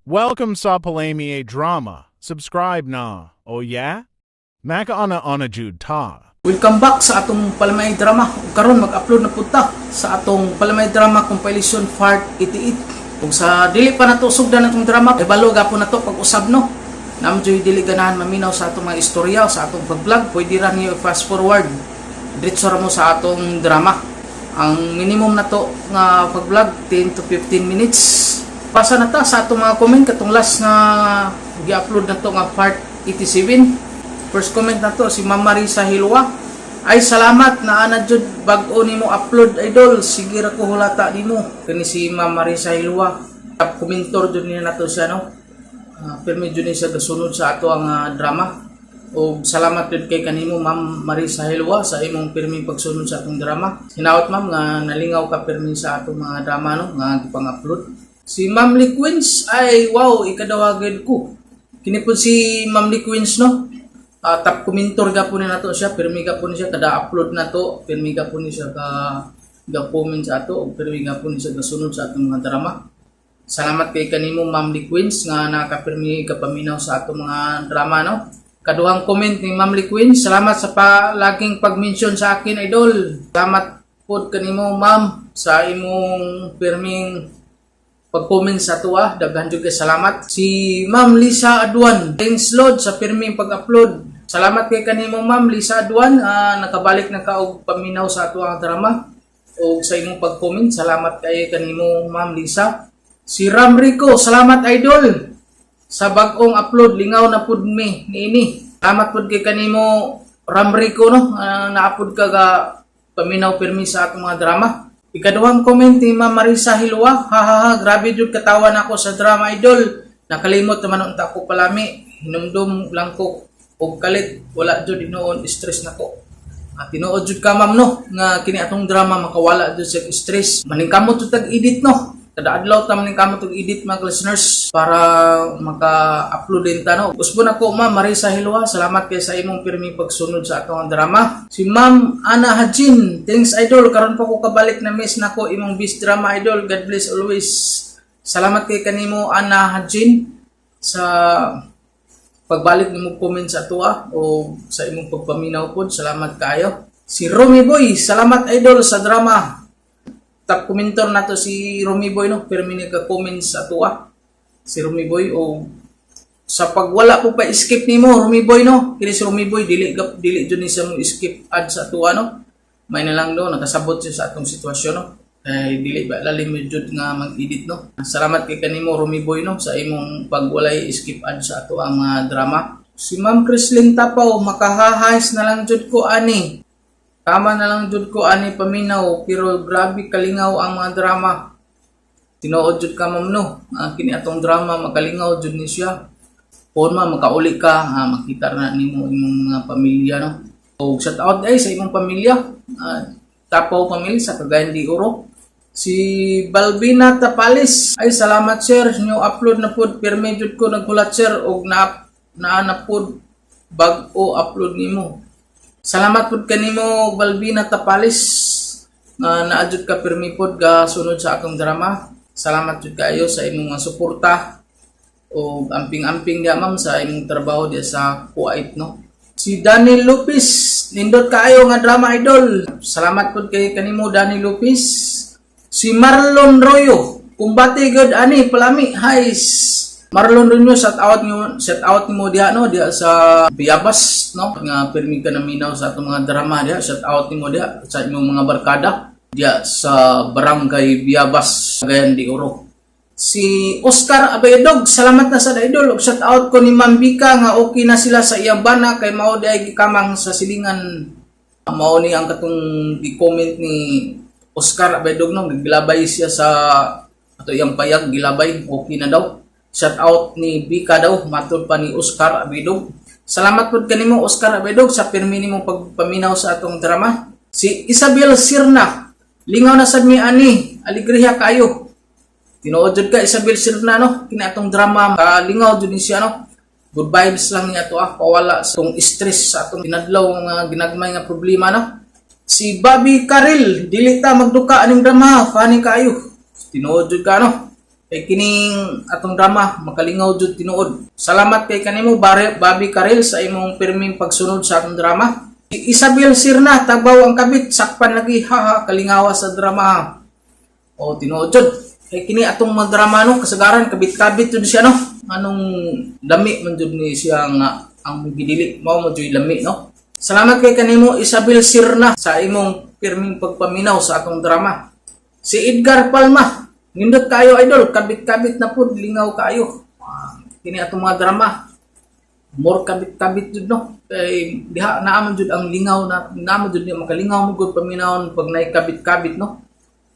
Welcome sa Palami Drama. Subscribe na. Oh yeah? Maka ana jud ta. Welcome back sa atong Palamay Drama. Karon mag-upload na punta sa atong Palamay Drama Compilation Part 88. Kung sa dili pa nato sugdan atong drama, ibalo gapon nato pag-usab no. Namjoy dili ganahan maminaw sa atong mga istorya sa atong pag-vlog, pwede ra niyo fast forward. Diretso ra mo sa atong drama. Ang minimum nato nga pag-vlog 10 to 15 minutes. Pasa na ta sa atong mga comment katong last nga gi-upload nato nga Part 87. First comment na to si Ma'am Marisa Hilwa. Ay salamat na ana jud bag-o nimo upload idol. Sige ra ko hulata nimo. Kani si Ma'am Marisa Hilwa. Top commentor jud niya nato siya no. Permi jud ni siya gasunod sa ato ang drama. O salamat jud kay kanimo Ma'am Marisa Hilwa sa imong permi pagsunod sa atong drama. Hinaot ma'am nga nalingaw ka permi sa atong mga drama no nga gipang-upload. Si Ma'am Liquins ay wow ikadawagid ko. Kini po si Ma'am Liquins no. Top commentor gapon ni nato siya, permi gapon siya kada upload nato, permi gapon ni siya ka comment sa ato, o permi gapon ni siya gasunod sa atong mga drama. Salamat kay kanimo Ma'am Liquins nga nakapermi ka paminaw sa atong mga drama no. Kaduhang comment ni Ma'am Liquins, salamat sa laging pag-mention sa akin idol. Salamat pod kanimo Ma'am sa imong perming pag-comment sa tuwa, daghan jud kay salamat. Si Ma'am Lisa Aduan, thanks Lord sa perming pag-upload. Salamat kay kanimo Ma'am Lisa Aduan, nakabalik na ka og paminaw sa ato ang drama o sa imong pag-comment. Salamat kay kanimo Ma'am Lisa. Si Ram Rico, salamat idol sa bag-ong upload, lingaw na pud mi niini. Salamat pud kay kanimo Ram Rico no, na-upload ka paminaw permi sa atong mga drama. Ikaduhang comment ni Ma'am Marisa Hilwa, hahaha, grabe jud katawan ako sa drama idol. Nakalimot naman unta ko palami, hinumdum lang ko og kalit, wala jud hinoon stress nako. Tinuod jud ka ma'am no nga kini atong drama makawala jud sa stress. Maningkamot jud tag edit no. Kada adlaw ta maningkamot og edit mga listeners para maka-upload din ta no. Usbon ako Ma'am Marisa Hilwa, salamat kay sa imong pirmi pagsunod sa atong drama. Si Ma'am Ana Hajin, thanks idol, karon pa ko kabalik na miss nako imong bis drama idol. God bless always. Salamat kay kanimo Ana Hajin sa pagbalik nimo comment sa tuwa o sa imong pagpaminaw pod. Salamat kaayo. Si Romy Boy, salamat idol sa drama. Top commentor nato si Romy Boy no, pero may nagka-comment sa tuwa. Si Romy Boy o sa pagwala po pa skip nimo Romy Boy no. Kini si Romy Boy dili jud ni sa mo skip ad sa tuwa no. May na lang do nakasabot siya sa atong sitwasyon no. Ay dili ba lalim jud nga mag-edit no. Salamat kay kanimo Romy Boy no sa imong pagwalay skip ad sa ato ang drama. Si Ma'am Crislin Tapaw, makahahais na lang jud ko ani. Tama na lang jud ko ani paminaw pero grabe kalingaw ang mga drama. Tinuod jud ka ma'am no. Kini atong drama makalingaw jud ni siya. Pon makauli ka, makita na nimo imong mga pamilya no. O shout out ay sa imong pamilya. Tapaw pamilya sa Cagayan de Oro. Si Balbina Tapalis, ay salamat sir new upload na pod permi jud ko naghulat sir og na pod bag-o upload nimo. Salamat pod kanimo Balbina Tapalis nga naadjud ka permi pod ga sunod sa atong drama. Salamat jud kayo sa imong suporta o amping-amping dia ma'am sa imong trabaho dia sa Kuwait no. Si Danny Lopez, nindot kaayo nga drama idol. Salamat pod kay kanimo Danny Lopez. Si Marlon Royo, kumbati good ani palami highs. Marlon Royo, shout out nimo diha no, diha sa Biabas no, nga permi ka naminaw sa atong mga drama diha. Shout out nimo diha sa imong mga barkada diha sa Barangay Biabas, Cagayan de Oro. Si Oscar Abayedog, salamat na sa idol. Shout out ko ni Ma'am Bika nga okay na sila sa iyang bana kay mao diay gikamang sa silingan. Mao ni ang katong gi-comment ni Oscar Abayedog no, gilabay siya sa ato iyang payag, gilabay okay na daw. Shout out ni Bika daw, matud pa ni Oscar Abayedog. Salamat pod kanimo Oscar Abayedog sa permi nimo pagpaminaw sa atong drama. Si Isabel Sirna, lingaw na sad mi ani, aligriha kayo. Tinuod jud ka Isabel Sirna no, kini atong drama lingaw jud ni siya no. Good vibes lang niya to pawala sa tong stress sa atong tinadlaw nga ginagmay nga problema no. Si Bobby Karil, dili ta magduka aning drama, funny kayo. Tinuod jud ka no. Kay kining atong drama makalingaw jud tinuod. Salamat kay kanimo Bobby Karel sa imong pirming pagsunod sa atong drama. Si Isabel Sirna tabaw ang kabit sakpan lagi haha kalingawa sa drama. O tinuod jud. Kay kini atong mga drama no kasagaran kabit-kabit jud siya no. Anong lami man jud ni siya nga ang gidili mao mo jud lami no. Salamat kay kanimo Isabel Sirna sa imong pirming pagpaminaw sa atong drama. Si Edgar Palma nindot kayo idol, kabit-kabit na po, lingaw kayo. Kini atong mga drama. More kabit-kabit jud no. Kay diha naaman jud ang lingaw na naaman jud makalingaw mo gud paminawon pag nay kabit-kabit no.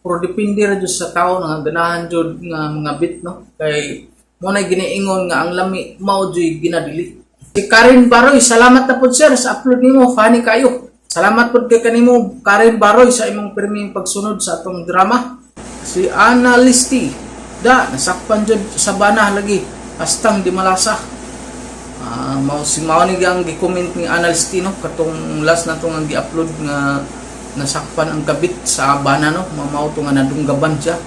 Pero depende ra jud sa tawo nga ganahan jud nga mga bit no. Kay mo nay giniingon nga ang lami mao jud ginadili. Si Karen Baroy, salamat na po sir sa upload nimo, funny kayo. Salamat po kay kanimo Karen Baroy sa imong pirming pagsunod sa atong drama. Si Ana Listi, nasakpan dyan sa bana lagi, hastang di malasa. Si Maonig ang gi-comment ni Ana Listi, no? Katong last na itong ang gi-upload nga nasakpan ang kabit sa bana, no? Mamaw ito nga nadunggaban siya.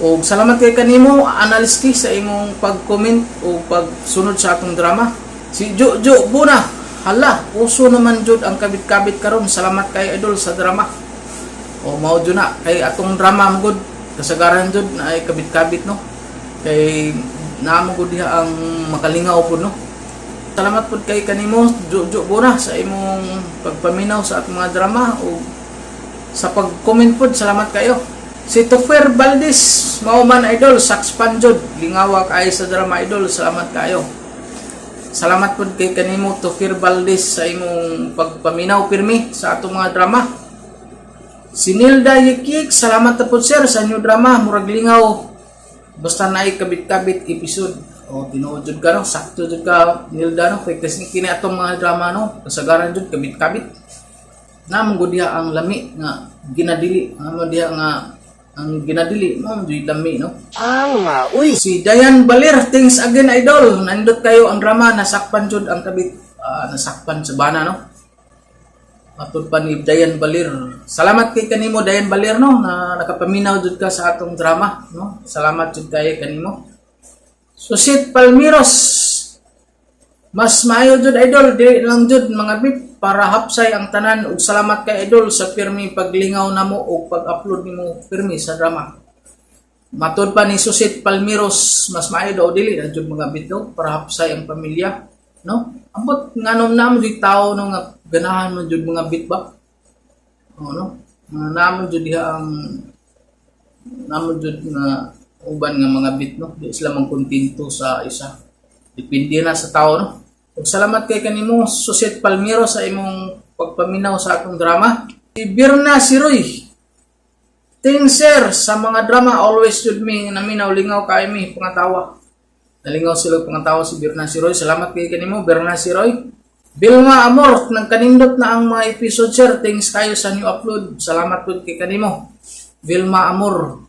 O salamat kay kanimo Ana Listi sa imong pag-comment o pagsunod sa atong drama. Si Jojo Buna, hala, uso naman jud ang kabit-kabit karon. Salamat kay idol sa drama. O mao jud na kay atong drama mo gud kasagaran jud na ay kabit-kabit no kay naamo gud diha ang makalingaw pud no. Salamat pud kay kanimo Jojo Bona sa imong pagpaminaw sa atong mga drama o sa pag-comment pud, salamat kayo. Si Tofer Valdez mao man idol sakspan jud lingawa kay sa drama idol, salamat kayo. Salamat pud kay kanimo Tofer Valdez sa imong pagpaminaw pirmi sa atong mga drama. Si Nilda Yikik, salamat na po sir sa new drama, murag lingaw. Basta na kabit-kabit episode. O tinuod jud ka no, sakto jud ka Nilda no, kay kasi kini atong mga drama no, kasagaran jud kabit-kabit. Namon gud diha ang lami nga ginadili, namon diha nga ang ginadili mo jud lami no. Uy, si Dayan Balir, thanks again idol. Nandot kayo ang drama, nasakpan jud ang kabit, nasakpan sa bana no. Matod pa ni Dayan Balir. Salamat kay kanimo Dayan Balir no na nakapaminaw jud ka sa atong drama no. Salamat jud kay kanimo. Susit Palmiros. Mas maayo jud idol dili lang jud mga bit para hapsay ang tanan ug salamat kay idol sa pirmi paglingaw namo ug pag-upload nimo pirmi sa drama. Matod pa ni Susit Palmiros, mas maayo daw dili lang jud mga bit no para hapsay ang pamilya no. Ambot nganom namo di tao no nga ganahan mo jud mga bit ba? O no? Namon jud diha ang namon jud nga uban nga mga bit no. Di sila man kontento sa isa. Depende na sa tao no. Ug salamat kay kanimo Susit Palmiro sa imong pagpaminaw sa atong drama. Si Birna Siroy. Thanks sir sa mga drama, always jud mi naminaw lingaw kay mi pangatawa. Nalingaw sila pangatawa si Birna Siroy. Salamat kay kanimo Birna Siroy. Bilma Amor, nagkanindot na ang mga episode sir. Thanks kayo sa new upload. Salamat po kay kanimo Vilma Amor.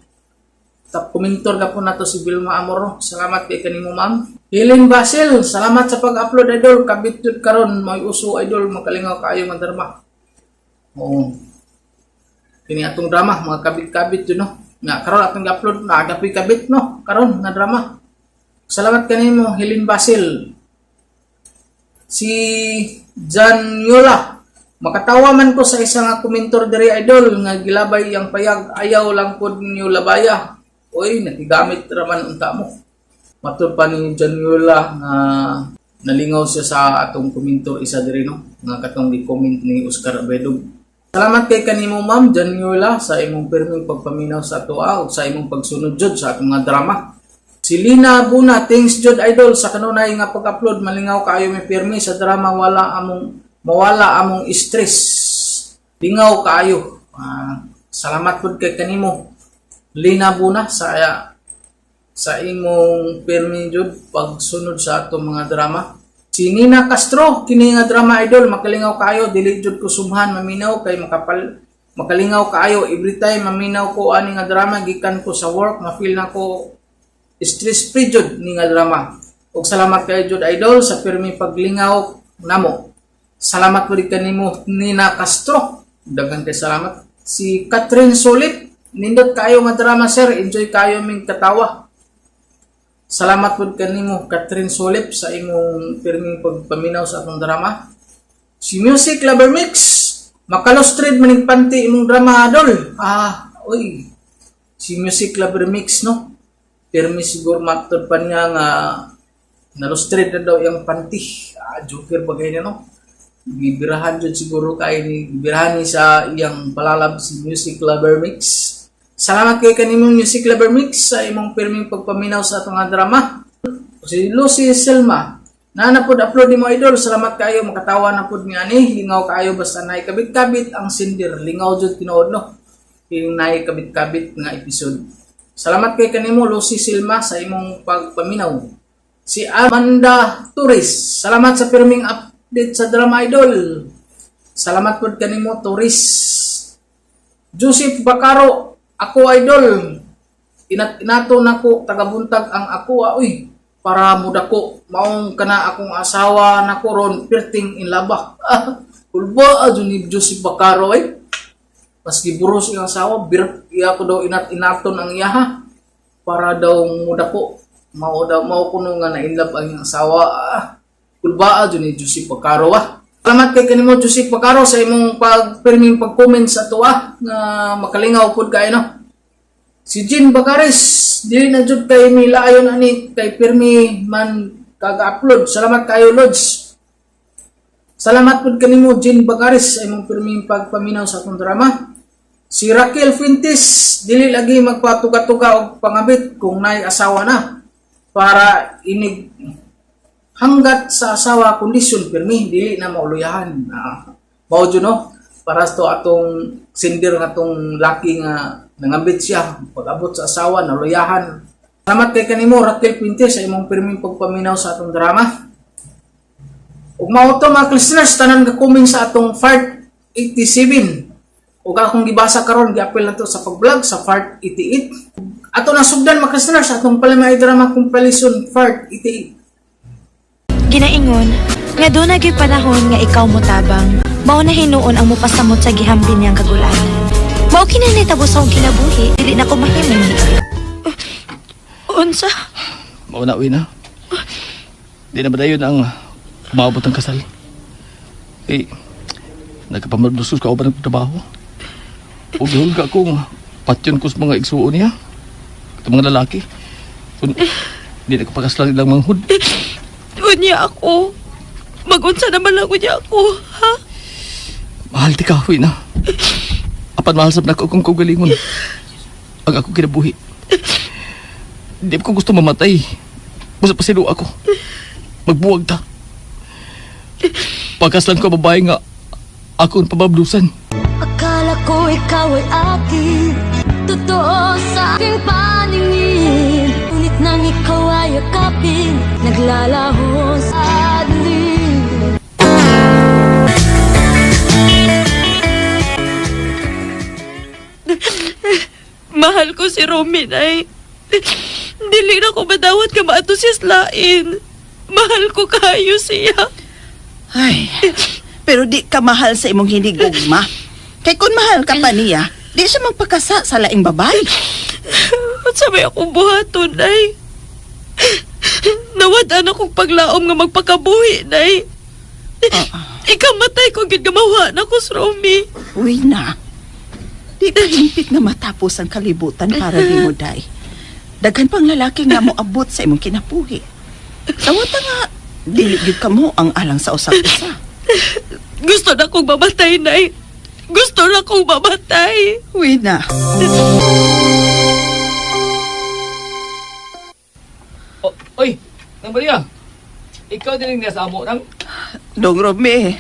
Tap komentor ka po na to si Vilma Amor. Salamat kay kanimo ma'am. Helen Basil, salamat sa pag-upload idol. Kabit jud karon may uso idol, makalingaw kayo nga drama. Oo. Kini atong drama, mga kabit-kabit jud no. Nga karon atong upload na agapi kabit no. Karon nga drama. Salamat kanimo Helen Basil. Si Janyola, makatawa man ko sa isang komentor diri idol nga gilabay ang payag, ayaw lang pod ninyo labaya. Oy, nakigamit raman unta mo. Matud pa ni Janyola nga nalingaw siya sa atong komentor isa diri no, nga katong gi-comment ni Oscar Abedog. Salamat kay kanimo ma'am Janyola sa imong pirming pagpaminaw sa atoa ug sa imong pagsunod jud sa atong mga drama. Si Lina Buna, thanks jud idol sa kanunay nga pag-upload, malingaw kaayo may pirmi sa drama, mawala among stress. Lingaw kaayo. Salamat pud kay kanimo Lina Buna sa imong pirmi jud pagsunod sa atong mga drama. Si Nina Castro, kini nga drama idol, makalingaw kaayo, dili jud ko sumhan maminaw kay makalingaw kaayo every time maminaw ko ani nga drama gikan ko sa work, ma-feel na ko stress free jud ni nga drama. Ug salamat kay jud idol sa pirmi paglingaw namo. Salamat pud kanimo Nina Castro. Daghan kay salamat. Si Catherine Solit, nindot kayo nga drama sir, enjoy kayo ming katawa. Salamat po kanimo Catherine Solip sa imong pirming pagpaminaw sa atong drama. Si Music Lover Mix, makalostred maning panty imong drama adol. Uy. Si Music Lover Mix no. Pirmi siguro matod pa niya nga nalostred na daw yung panty. Joker bagay niya no. Bibirahan jud siguro kay ni bibirahan ni sa iyang palalab si Music Lover Mix. Salamat kay kanimong Music Lover Mix sa imong pirming pagpaminaw sa atong drama. Si Lucy Selma, na napod upload ni mo idol. Salamat kayo, makatawa na pod ni ani. Lingaw kayo basta nay kabit-kabit ang sindir. Lingaw jud tinuod no. Yung nay kabit-kabit nga episode. Salamat kay kanimo Lucy Selma sa imong pagpaminaw. Si Amanda Torres, salamat sa pirming update sa drama idol. Salamat pod kanimo Torres. Joseph Bacaro, ako idol. Inato nako tagabuntag ang ako uy para mudako maong kana akong asawa nako ron perting in laba. Ulba ni Joseph Bacaro Paski buros iyang asawa iya ko daw inaton ang iyaha para daw mudako mao kuno nga na in love ang iyang asawa. Ulba ni Joseph Bacaro Salamat kay kanimo Joseph Bacaro sa imong pagperming pag-comment sa tuwa nga makalingaw pud kay no. Si Jean Bacares, dili na jud kay milaayon ani kay pirmi man kaga-upload. Salamat kayo Lods. Salamat pud kanimo Jean Bacares sa imong pirming pagpaminaw sa atong drama. Si Raquel Fuentes, dili lagi magpatuga-tuga og pangabit kung nay asawa na para inig hanggat sa asawa kondisyon pirmi dili na mauluyahan. Mao jud no para to atong sindir nga atong laki nga nangambit siya pag-abot sa asawa na luyahan. Salamat kay kanimo Raquel Fuentes sa imong pirming pagpaminaw sa atong drama. Ug mao to mga listeners tanan ka comment sa atong Fart 87. Ug akong gibasa karon giapil nato sa pag-vlog sa Fart 88. Ato na sugdan mga listeners sa atong palimay drama compilation Fart 88. Ginaingon, nga doon na gyud panahon nga ikaw mo tabang, mao na hinuon ang mupasamot sa gihambin niyang kagulanan. Mao kinahanglan tabos akong kinabuhi, dili na ko mahimong. Unsa? Mao na uwi na. Di na ba dayon ang maabot ang kasal? Nagkapamadusos ka o ba ng trabaho? O gihulga kong patyon ko sa mga igsuon niya. Ito mga lalaki. Di na kapagkasal nilang manghud. Unya ako. Magunsa naman lang unya ako, ha? Mahal ti kahoy na. Apan mahal sa ako kung kaugalingon. Ang ako kinabuhi. Di ko gusto mamatay. Basta pasilo ako. Magbuwag ta. Pagkaslan ko babae nga ako ang pabablusan. Akala ko ikaw ay akin, totoo sa aking paningin. Ngunit nang ikaw ay yakapin, naglalaho sa dilim. Mahal ko si Romy, ay. Dili na ko madawat ka maato siya slain. Mahal ko kayo siya. Ay, pero di ka mahal sa imong hinigugma. Kay kung mahal ka pa niya, di siya magpakasa sa laing babae. At sabi akong buhaton, ay. Nawadan akong paglaom nga magpakabuhi, ay. Ikamatay ko gigamawa na ko sa Romy. Uy na. Di ka himpit nga matapos ang kalibutan para di mo, day. Daghan pang lalaki nga mo abot sa imong kinapuhi. Tawata nga, diligid ka mo ang alang sa usak-usa. Gusto na kong mamatay, nay. Gusto na kong mamatay. Uy na. Oy, Nang Maria. Ikaw din ang nasa amo nang? Dong Romy.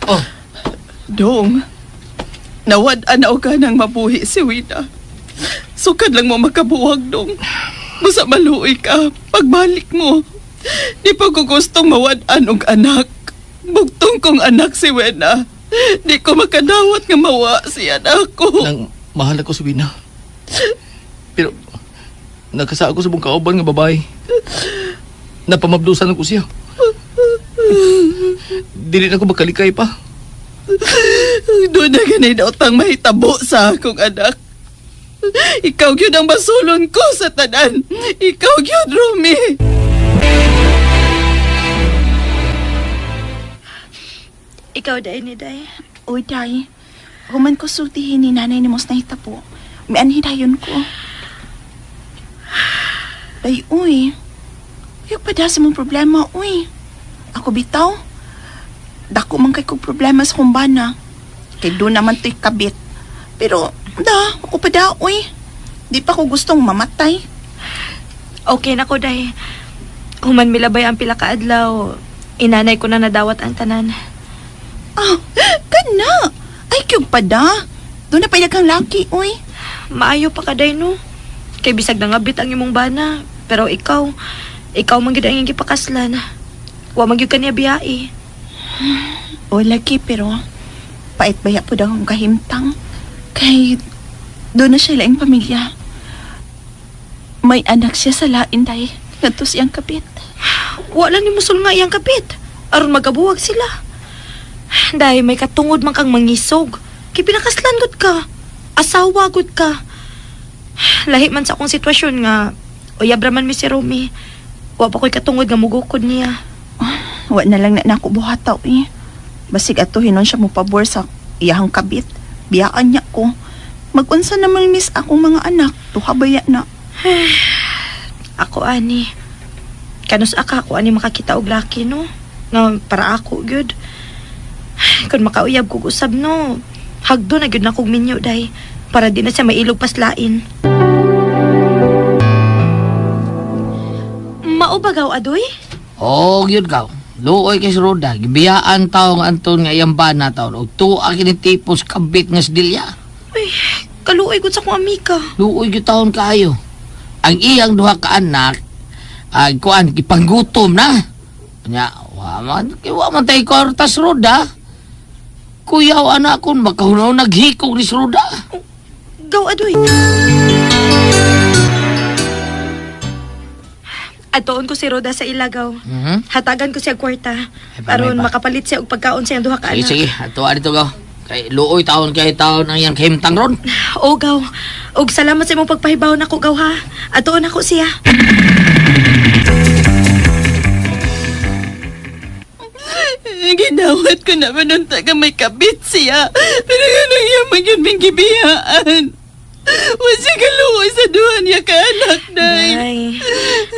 Oh. Dong. Nawad-anaw ka nang mabuhi si Wina. Sukad lang mo makabuwag, Dong. Musa maluoy ka. Pagbalik mo. Di pa ko gustong mawad-an og anak. Bugtong kong anak si Wena. Di ko makadawat nga mawa si anak ko. Nang mahal ako si Wina. Pero nagkasa ako sa mong kauban nga babae. Napamablusan ako siya. Dili na ako makalikay pa. Doon na ganay daw tang mahitabo sa akong anak. Ikaw gyud ang masulon ko sa tanan. Ikaw gyud, Rumi. Ikaw, day ni day. Uy, day. Human ko sultihin ni nanay ni Mos na hitabo. May anhidayon ko. Day, uy. Yung pada sa mong problema, uy. Ako bitaw. Dako man kay kong problema sa kumbana. Kay doon naman to'y kabit. Pero, ako pada, uy. Di pa ko gustong mamatay. Okay na ko, day. Human milabay ang pila ka adlaw. Inanay ko na nadawat ang tanan. Ah, kana. Ay, kyug pada. Doon na pala kang laki, uy. Maayo pa ka, day, no? Kay bisag na ngabit ang imong bana. Pero ikaw man gid ang iyong gipakaslan. Wa man gyud kaniya biyai. O, lagi, pero pait baya po daw ang kahimtang. Kay doon na siya laing pamilya. May anak siya sa lain, day. Ngadto siyang kapit. Wala ni musul nga iyang kapit. Aron magabuwag sila. Day, may katungod man kang mangisog. Kay pinakaslan gud ka. Asawa gud ka. Lahi man sa akong sitwasyon nga uyab raman mi si Romy. Wa pa ko'y katungod nga mugukod niya. Wa na lang na nako buhataw, eh. Basig ato hinon siya mo pabor sa iyahang kabit. Biyaan niya ko. Mag-unsa naman miss akong mga anak. Tuhabaya na. Ako, ani. Kanus aka ako, ani makakita og laki, no? Nga para ako, gyud. Kung makauyab kog usab, no? Hagdo na gyud na kog minyo, day. Para di na siya mailog paslain. Maubagaw, adoy? Oo, yun ka. Luoy kay si Roda. Gibiyaan tao nga Anton nga iyang bana tao. O tuwa kinitipos kabit nga sidilya. Ay, kaluoy gud sa kong amika. Luoy yung taon kaayo. Ang iyang duha ka anak, ay kuan, kipanggutom na. Nya, wa man tayo kortas Roda. Kuyaw anak kon, makahunaw naghikog ni si Roda. Gaw, adoy. Atoon ko si Roda sa ilagaw. Hatagan ko siya kwarta. Aron makapalit siya og pagkaon sa iyang duha ka anak. Sige, atuwa dito gaw. Kay luoy taon kay taon ang iyang kahimtang ron. O, gaw. Og salamat sa imong pagpahibaw nako, gaw, ha. Atoon ako siya. Ginawat ko naman nung taga may kabit siya. Pero ganun yung magyunming gibiyaan. Wasa kaluoy sa duha niya ka anak, day. Day,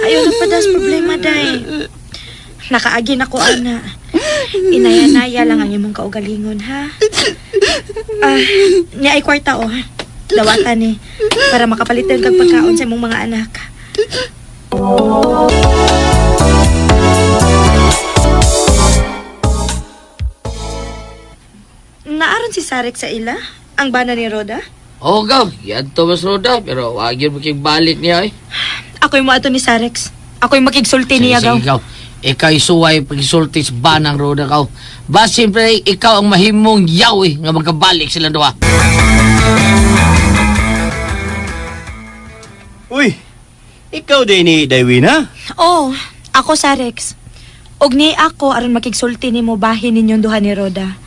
ayaw na padas problema, day. Nakaagi na ko, ana. Inaya-naya lang ang imong kaugalingon, ha? Niya ay kwarta, oh. Dawatan, eh. Para makapalitan kag pagkaon sa imong mga anak. Naaron si Sarek sa ila? Ang bana ni Roda? Oo gaw, yan to mas Roda. Pero wag yun makigbalik niya eh. Ako'y mo ato ni Sarex. Ako'y makigsulti niya, gaw. Sige, gaw. Ikaw'y suway pagsulti sa banang Roda, gaw. Ba, siyempre, ikaw ang mahimong yaw eh, nga magkabalik sila doha. Uy, ikaw din ni Daywina? Oh, ako Sarex. Og ni ako aron makigsulti nimo bahin ninyong duha ni Roda.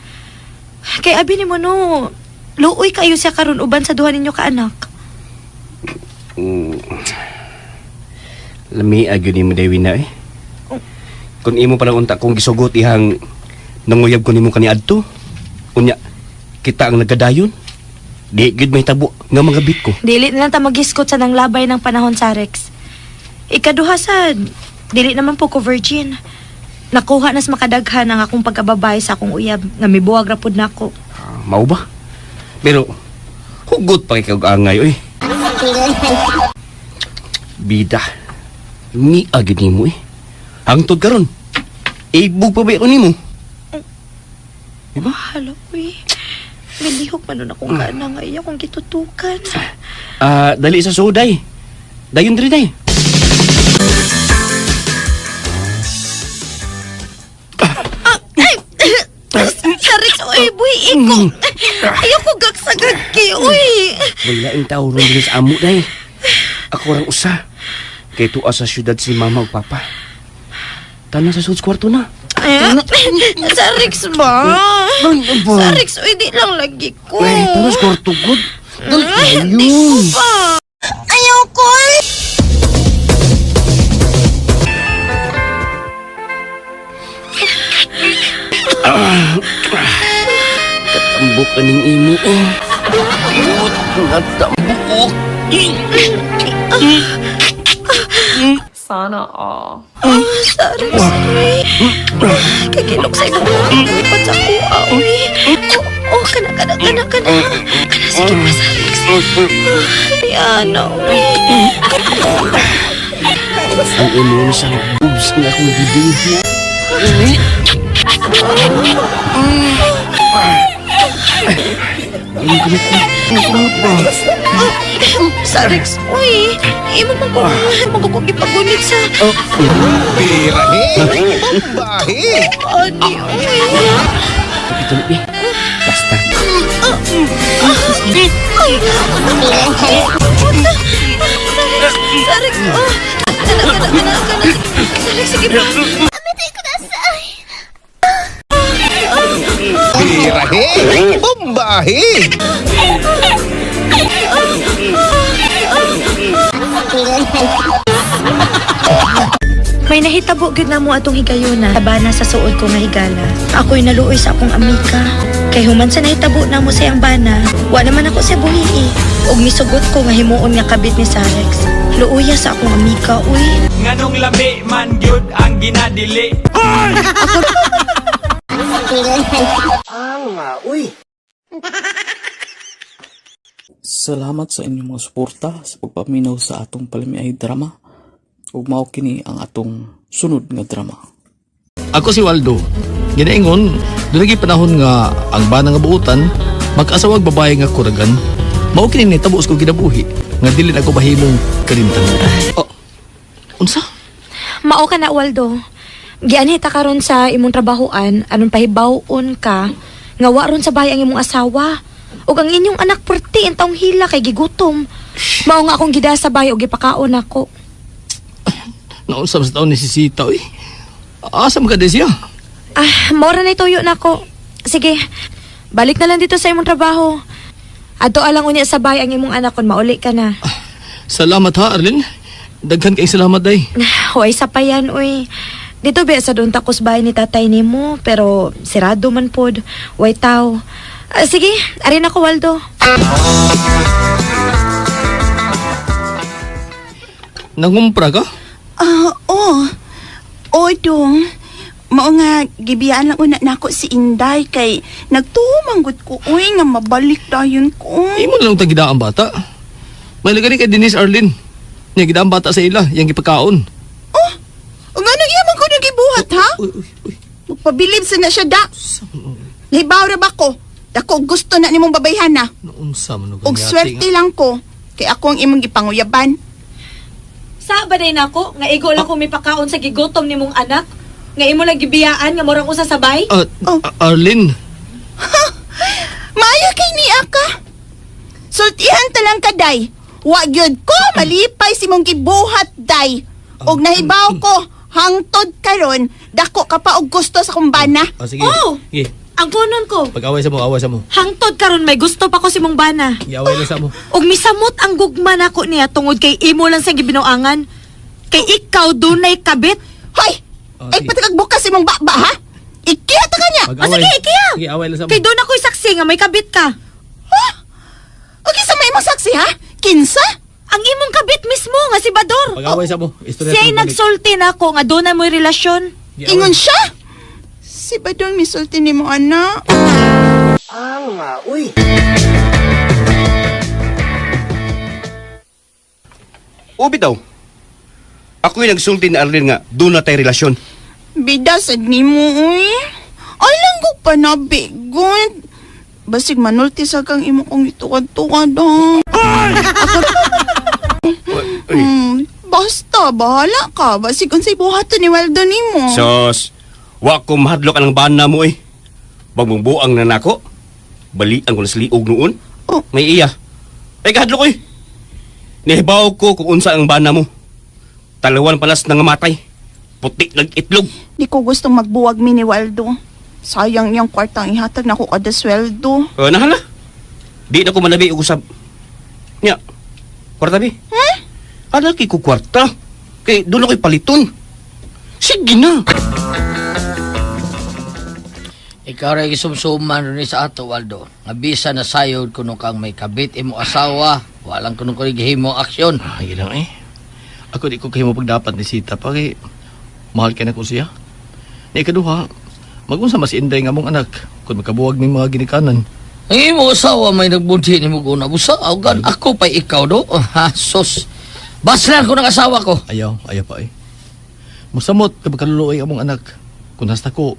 Kay abi nimo no, luoy kayo siya karon uban sa duha ninyo ka anak. Lami agyo ni mo Daywina eh. Kung imo palang unta kong gisugot ihang nanguyab ko nimo kaniadto. Unya, kita ang nagadayon. Di gud may tabo nga mga bit ko. Dili na lang ta magiskot sa nang labay ng panahon Sarex. Ikaduha sad, dili naman po ko virgin. Nakuha nas makadaghan ang akong pagkababay sa akong uyab nga mibuwag ra pud nako. Mao ba? Pero hugot pa kay kag angay oy. Bida. Ni agad nimo eh. Hangtod karon. Ibug pa ba ko nimo? Diba? Halo, uy. Milihok man nun akong kaana nga iya kung gitutukan. Dali sa suday. Dayon diri day. Sarex, uy, buhi iko. Ayaw ko gagsagad ki, uy. Wala ang tao ron din sa amo day. Ako rang usa. Kay tuwa sa syudad si mama ug papa. Tanan sa suds kwarto na. Sarex ba? Sarex, uy, di lang lagi ko. Tanan sa kwarto good. Ayun. Ayoko eh! Katambok aning imo. Katambok. Sana all. Saris, uy. Kagilok sa ibang lipat sa kuha, uy. Kana. Kana, sige pa, Saris. Diana, uy. Ang imo sa boobs nga akong bibig. Saris, uy. Imo magkukukipagunit sa... Bahi! Ani, uy. Ito na, basta. Saris, oh. Kana. Saris, sige pa. Birahe! Bombahe! May nahitabo gyud namo atong higayuna tabana sa suod ko nga higala. Ako'y naluoy sa akong amika. Kay human sa nahitabo namo sa iyang bana, wa naman ako siya buhii. Og misugot ko nga himuon nga kabit ni Sarex. Luuya sa akong amika, uy. Nganong lami man gyud ang ginadili. Salamat sa inyong mga suporta sa pagpaminaw sa atong palamiay drama. Ug mao kini ang atong sunod nga drama. Ako si Waldo. Ginaingon, doon lagi panahon nga ang bana nga buutan, mag-asawag babae nga kuragan. Mao kini ni tabos ko ginabuhi, nga dili na ko bahimong kalimtan. Oh, unsa? Mao ka na, Waldo. Gianhita karon sa imong trabahoan aron pahibawon ka nga wa ron sa bahay ang imong asawa. Ug ang inyong anak perti ang taong hila kay gigutom. Mao nga akong gida sa bahay ug gipakaon ako. Naunsa sa taon ni si Sita, eh. Asam ka din siya? Mora na ituyo na ko. Sige, balik na lang dito sa imong trabaho. Ato alang unya sa bahay ang imong anak kon mauli ka na. Salamat ha, Arlene. Daghan kay salamat, day. Huwag sa pa yan, uy. Dito ba sa doon takos bahay ni tatay ni mo, pero sirado man pod. Huwag tao. Sige, arin ako, Waldo. Nangumpra ka? Oo dong. Mao nga gibiyaan lang una nako si Inday kay nagtumanggot ko uy nga mabalik dayon ko. Imo na lang tagida ang bata. May lagani kay Denise Arlene. Niya gida ang bata sa ila, yang gipakaon. Oh, ug ano yaman ko nagibuhat ha? Magpabilib sa na siya da. Nahibaw ra ba ko? Dako gusto na nimong babayhan na. Naunsa man Og swerte lang ko kay ako ang imong gipanguyaban. Sa baday na ako, nga igo lang kung may pakaon sa gigutom ni mong anak. Nga imo lang gibiyaan, nga morang usa sabay. Arlene. Maayo kay ni aka. Sultihan ta lang ka, day. Wa gyud ko malipay si mong gibuhat, day. Og nahibaw ko, hangtod karon dako ka pa og gusto sa kumbana. Sige. Oh! Sige. Ang kunon ko, Pag-away sa mo, away sa mo. hangtod karon may gusto pa ko si mong bana. Iaway na sa mo. Og misamot ang gugma nako niya tungod kay imo lang sa gibinuangan. Kay ikaw dunay kabit. Hoy! Oh, Ay sige. patikag bukas si mong baba, ha? Ikiya ta kanya. Pag-away. sige, ikiya. Sige, away na sa mo. Kay doon ako'y saksi nga may kabit ka. Okay, sa may imong saksi, ha? Kinsa? Ang imong kabit mismo nga si Bador. Pag-away sa mo. Istorya Siya'y sa mo, nagsulti nako nga doon na mo'y relasyon. balik. Ingon siya? Si Badong misulti ni mo, anak. O bitaw. Ako'y nagsulti ni Arlene nga doon na tayo relasyon. Bida sad ni mo, uy. Ay, langgok pa na, bigon. Basig manulti sa kang imo kong ituwad-tuwad, basta, bahala ka. Basig unsay buhaton ni Waldo ni mo. Sos, wa ko mahadlok ang bana mo eh. Bagmungbuang na nako. Balian ko na sa liog noon. Oh. May iya. Ay kahadlok eh. Nihibaw ko kung unsa ang bana mo. Talawan palas na nga matay. Puti nag-itlog. Di ko gustong magbuwag mi ni Waldo. Sayang niyang kwartang ihatag na ko kada sweldo. Nahala. Di na ko manabi og usab. Kwarta, bi? Ala, kay ko kwarta. Kay, doon ako'y paliton. Sige na. Ikaw rin isumsuman rin sa ato, Waldo. Nabisa na sayod kuno kang may kabit imo asawa. Walang kuno ko himo aksyon. Ay, lang eh. Ako di ko kayo mapagdapat ni Sita pa kay mahal ka na ko siya. Ni ikaduha, magunsa mas inday nga mong anak kung makabuwag ng mga ginikanan. Ang imo asawa may nagbunti ni mo guna. Busa, agan ako pa ikaw do. Ha, sos. Baslan ko ng asawa ko. Ayaw pa eh. Musamot kapag kaluluoy ang mong anak. Kung hasta ko,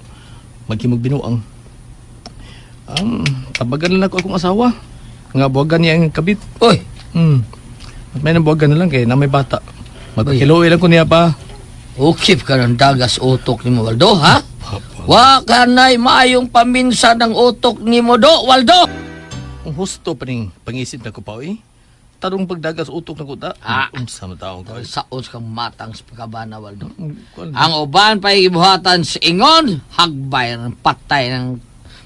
magkimog binuang. Tabagan lang ako akong asawa. Nga buwagan niya ang kabit. Oy, At may nabuwagan na lang kaya na may bata. Magpakiluoy lang ko niya pa. ukip ka ng dagas utok ni mo, Waldo, ha? Wa ka na'y maayong paminsan ng utok ni mo, do, Waldo! Ang husto pa rin pangisip na ko pa eh. Tarong pagdagas utok na kuta. Unsa mo taong ko. Saos kang matang sa pagkabana, Waldo. Ang Ang uban pa ibuhatan sa ingon, hagbay ng patay ng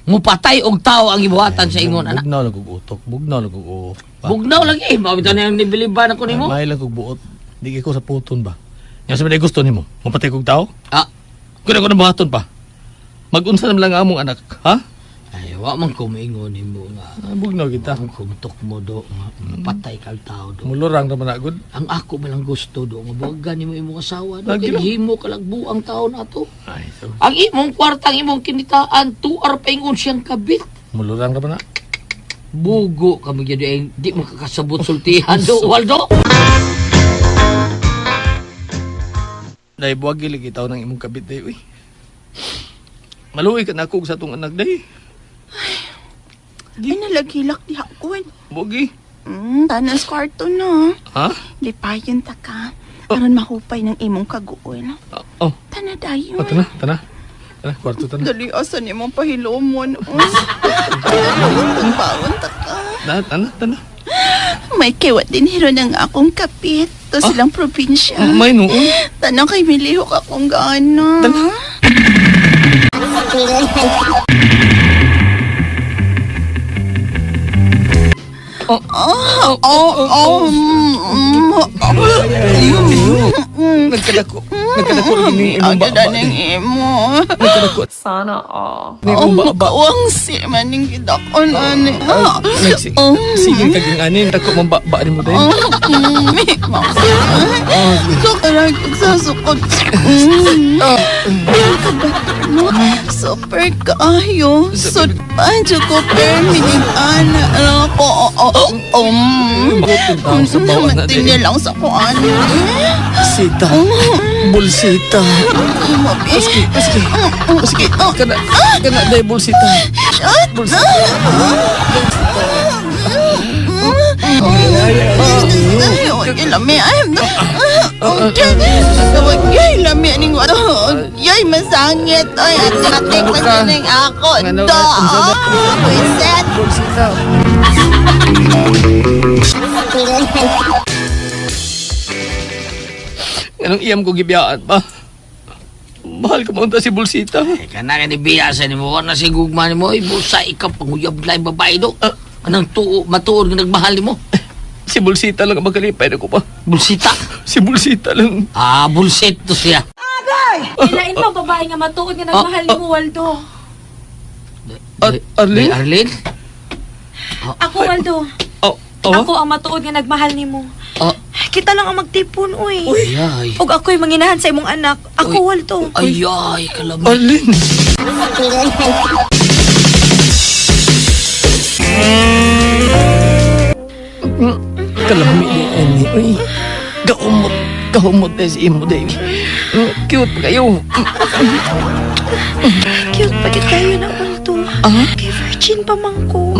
mupatay og tao ang ibuhatan sa ingon, anak. Bugnaw lang kong utok. Bugnaw lang kong utok. Bugnaw lagi, mabita na yung nibiliban ako ni mo. May lang kong buot. Di ko sa puton ba? Nga sa mga gusto ni mo. Mapatay kong tao? Ah, Kung ako na buhaton pa. Mag-unsa naman lang ang among anak. Ha? ay, wa man ko maingon ni mo nga. Bugnaw kita. Ang kumtok mo do, nga, mapatay kang tao do. Mulurang naman agad. Ang ako malang gusto do, nga buwagan ni mo imong asawa do, Lagi kay lang. himo kalagbu ang tao na to. Ay, so. Ang imong kwartang imong kinitaan, tuar pa ingon siyang kabit. Mulurang naman na. Bugo kami gyud ay di makakasabot sultihan do, Waldo. Dahil buwag gilig itaw ng imong kabit dahi. Uy. Maluwi ka na ako sa itong anak dahi. Ay, nalagilak di hakon. Bugi. Tanas kwarto na. Ha? Lipayon ta ka. Aron mahupay ng imong kaguon. Oh. Tana dayon. Tana. Tana, kwarto tana. Dali asan imong pahilomon. Ang baon ta ka. Tana. May kiwat din hiro ng akong kapit. To silang probinsya. May noon. Tanang kay milihok akong gana. Nagkadako ini imong Ang ganda ng imo. Sana all. Oh, mukawang si maning gidakon ani. Sige kaging anin dako man ba ni mo dahi. So karag pagsasukot. Super kaayo. So panjo ko permining ana ako. Tingnan lang sa ko ani. Sita. Bulsita. Maski. Kana dahi bulsita. Lami ay Wagay lami aning wala Yay masangit ay atik na sining ako do Wiset Anong iyam ko gibiyaan pa? Mahal ka maunta si Bulsita. Kana ka ni biyasa ni mo, na si gugma ni mo, ibusa ikaw panguyab lang yung babae do. Anong matuod nga nagmahal ni mo? Si Bulsita lang ang makalipay na ko pa. Bulsita? Si Bulsita lang. Ah, bullshit to siya. Ilain pa babae nga matuod nga nagmahal ni mo, Waldo. Arlene? Arlene? Ako, Waldo. Ako ang matuod nga nagmahal ni mo. Kita lang ang magtipon, uy. Ay, Og ako'y manginahan sa imong anak. Ako, Waldo. ay, kalamay. Arlene! Kalami ni Annie. Uy, kahumot na si Imo, Dave. Cute pa kayo. Cute pa kayo na, Waldo. Kay virgin pa man ko.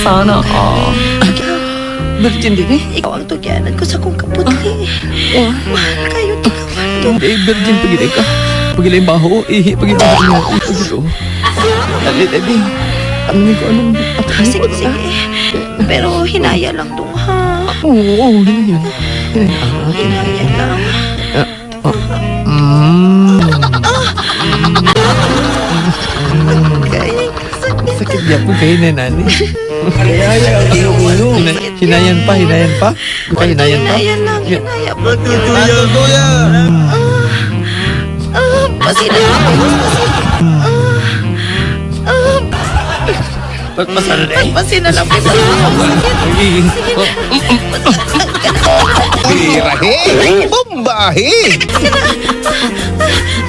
Sana all. Virgin din eh. Ikaw ang tugyanan ko sa kong kaputli. Mahal kayo to na, Waldo. Dave, virgin pagilay ka. Pagilay baho, ihi, pagilay mo. Pagilay. Alit, Dave. Ano ko, anong... Sige. Pero hinaya lang dong, ha? Oo, yun yun. Hinaya lang. Kaya sakit. Sakit niya po kayo na nani. Hinayan pa. Hinayan pa. Hinayan lang, hinaya po. Pasina lang ako. Pasina lang po. Birahe! Bombahe!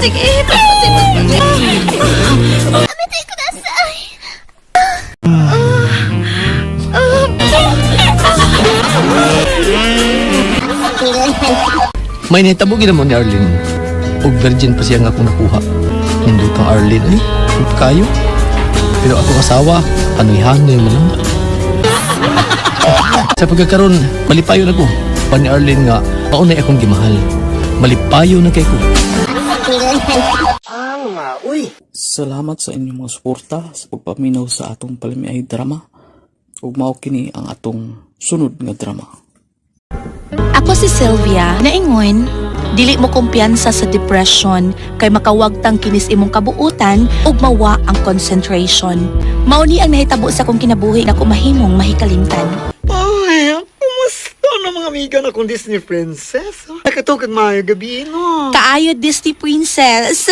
Sige, pasina. May nahitabo ginamo ni Arlene. Og virgin pa siya nga akong nakuha. Hindi kang Arlene eh. Huwag kayo. Pero ako kasawa, hanoy-hanoy mo lang. Sa pagkakaroon, malipayo na ko. Pa ni Arlene nga, maunay akong gimahal. Malipayo na kay ko. Salamat sa inyong mga suporta sa pagpaminaw sa atong Palamiay drama. Ug mao kini ang atong sunod nga drama. Ako si Sylvia, naingon, dili mo kumpiyansa sa depression kay makawagtang kinis imong kabuutan ug mawa ang concentration. Mao ni ang nahitabo sa kong kinabuhi nga kumahimong mahikalimtan. Ay, kumusta na mga amiga na kong Disney princess? Nakatog kag maayo gabi, no? Kaayo Disney princess.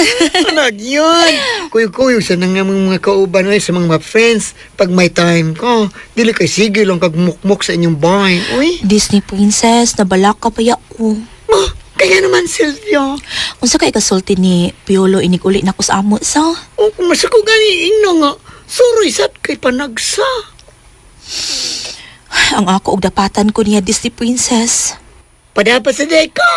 Anag yun. Kuyo-kuyo sa nang mga kauban ay sa mga friends. Pag may time ko, dili kay sige lang kag mukmuk sa inyong bahay. Uy. Disney princess, nabalak ka pa ko. Oh, kaya naman, Sylvia. Unsa kay kasulti ni Piolo inig-uli na ko sa amo sa? O, kung masako gani ino nga, suroy sat kay panagsa. Ang ako og dapatan ko niya Disney princess. Padapat sa deka.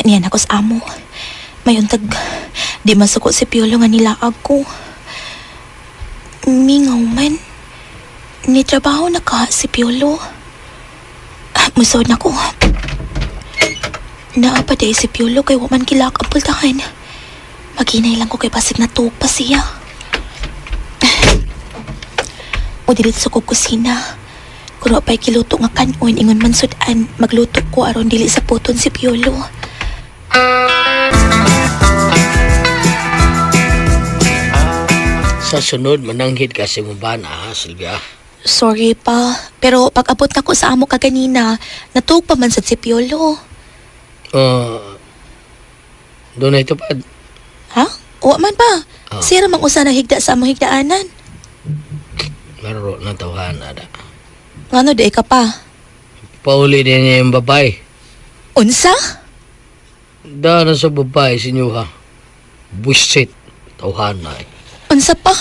Niyan ako sa amo. Mayuntag, di masuko si Piolo nga nilaag ko. Mingaw man. Nitrabaho na ka si Piolo. Musod na ko. Naapaday si Piolo kay waman kilak ang pultahan. Maginay lang ko kay pasig na tuog pa siya. O dilit sa kusina. Kuro pa'y kiluto nga kanon ingon man sudan. Magluto ko aron dili sa puton si Piolo. Sa sunod, mananghid kasi mo ba na, Sylvia? Sorry pa, pero pag abot na ko sa amo kaganina, natuog pa man sa si Piolo. Doon na ito pa. Ha? O man pa. Sira mang usa na higda sa among higdaanan. Laro na tawhan, ada. Ngano di ka pa? Pauli din niya yung babae. Unsa? Dahil na sa babae, sinyuha. Buisit. Tawhan na eh. Unsa pa?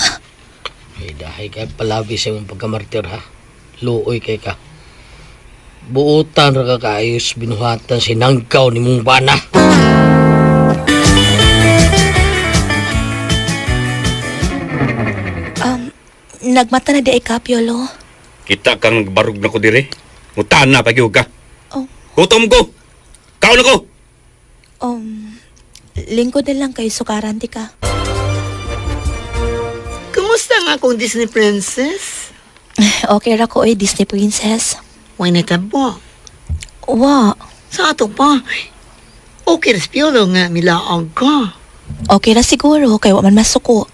Ay, dahil kay palabi sa mong pagkamartir ha. Luoy kay ka. Buutan ra ka kaayos binuhatan sinangkaw ni mong bana. Nagmata na di ka, Piolo. Kita kang barug na ko dire. Mutan na pagyug ka. Oh. Gutom ko. Kaon ako. Lingkod na lang kay sukaran di ka. Kumusta nga akong Disney princess? Okay ra ko Disney princess. Why natabo? Wa. Sa ato pa. Okay, Piolo nga milaag ka. Okay ra siguro kay wa man masuko.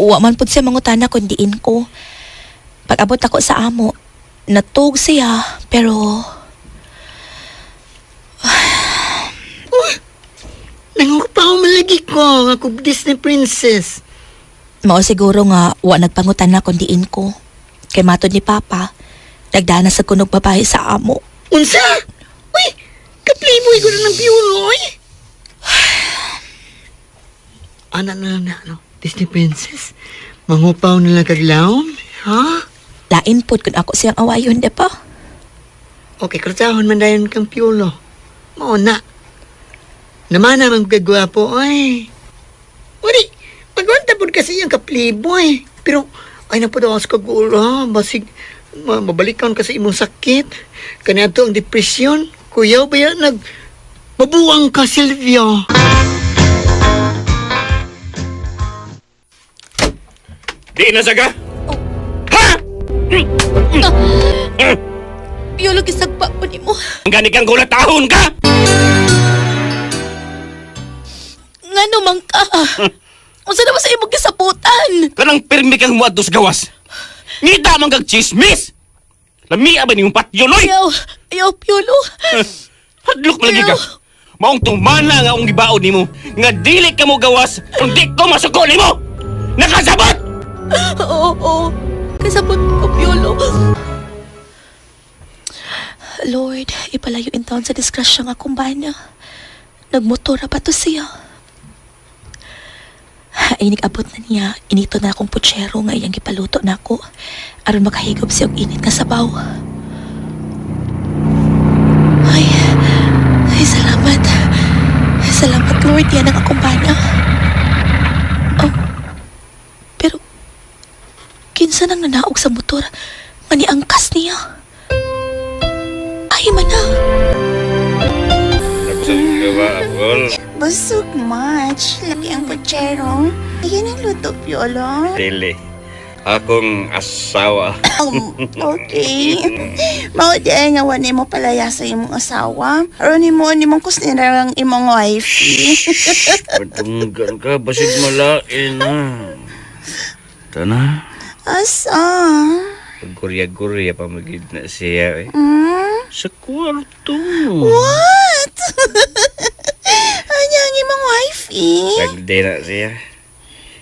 Wa man pud siya mangutana kun diin ko. Pag abot ako sa amo, natug siya pero nangupaw malagi ko nga kung Disney princess. mao siguro nga wa nagpangutana kun diin ko. Kay matod ni Papa, nagdana sa kunog babae sa amo. Unsa? Uy, kapliboy ko na ng Piolo, oy. Anak na, Disney princess, mangupaw na lang kaglaom, ha? Lain pod kun ako siyang awayon, de pa? Okay, krutahon man dayon kang Piolo. Mao na. Naman naman kagwapo, ay. Wari, magwanta po kasi yung kapliboy. Pero, ay na po daw sa kagula. Basig, mabalikan kasi imong sakit. Kanya to ang depresyon. Kuya, ba yan mabuang ka, Sylvia? Di na saga. Piolo, gisagpa po ni mo. Ang gani kang gulatahon ka. Nga naman ka. Unsa na ba sa imong gisabutan? Kanang pirmi kang muadto sa gawas. Ngita man kag chismis. Lamia ba niyong patyon, oy? Ayaw, Piolo. Hadlok malagi ka. Maong tumana nga ang gibaon nimo nga dili ka mo gawas kung di ko masuko nimo. Nakasabot! Oo. Kasabot ko, Piolo. Lord, ipalayo in taon sa disgrasya nga kumbana. Nagmotor na pa to siya. Ay abot na niya, inito na akong putsero nga iyang gipaluto na ako aron makahigop siya og init nga sabaw. Ay, salamat. Salamat, Lord, yan ang akong bana. Oh, pero kinsa nang nanaog sa motor nga niangkas niya. Ay, mana. Busog, March. Lagi ang putsero. Ayan ang luto, Piolo. Dili. Akong asawa. Okay. Maudiay nga wani mo palaya sa imong asawa. Aron ni mong kusnira ang imong wifey. Patunggan ka, basig malain na. Tana, Asa? pagkurya-kurya pa magid na siya eh. Sa kwarto. What? Anya ang imong wifey? Sagde na siya.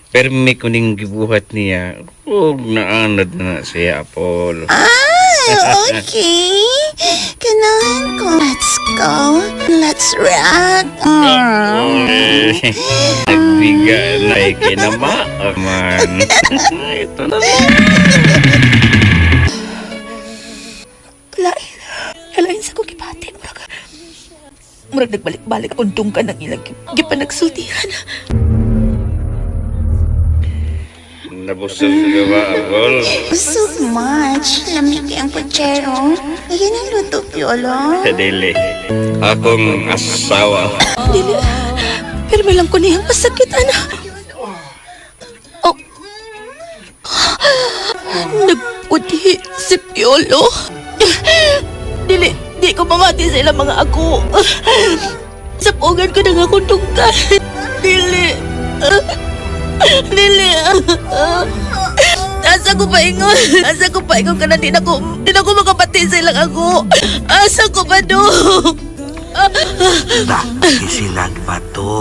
Pero may kuning gibuhat niya. Huwag naanad na siya, Apollo. Okay. Kailangan ko. Let's go. Let's rock. Nagbiga na ikinamaaman. Ito na. Kalain sa kong gipatin. Murag nagbalik-balik akong dunggan ng ilang gipanagsultihan. Nabusog ka ba, Apol? Busog, March. Lamig ang putsero. Ayan ang luto, Piolo. Dili. Akong asawa. Dili. Pero may lang ko niyang pasakit, ana. Oh. Nagputi si Piolo. Dili. Di ko mamati sa ilang mga ako. Sapungan ko na nga akong dunggan. Dili. Dili. Asa ko pa ingon? Asa ko pa ingon ka na di na ko makapati sa ilang ako. Asa ko pa do? Isilag ba to?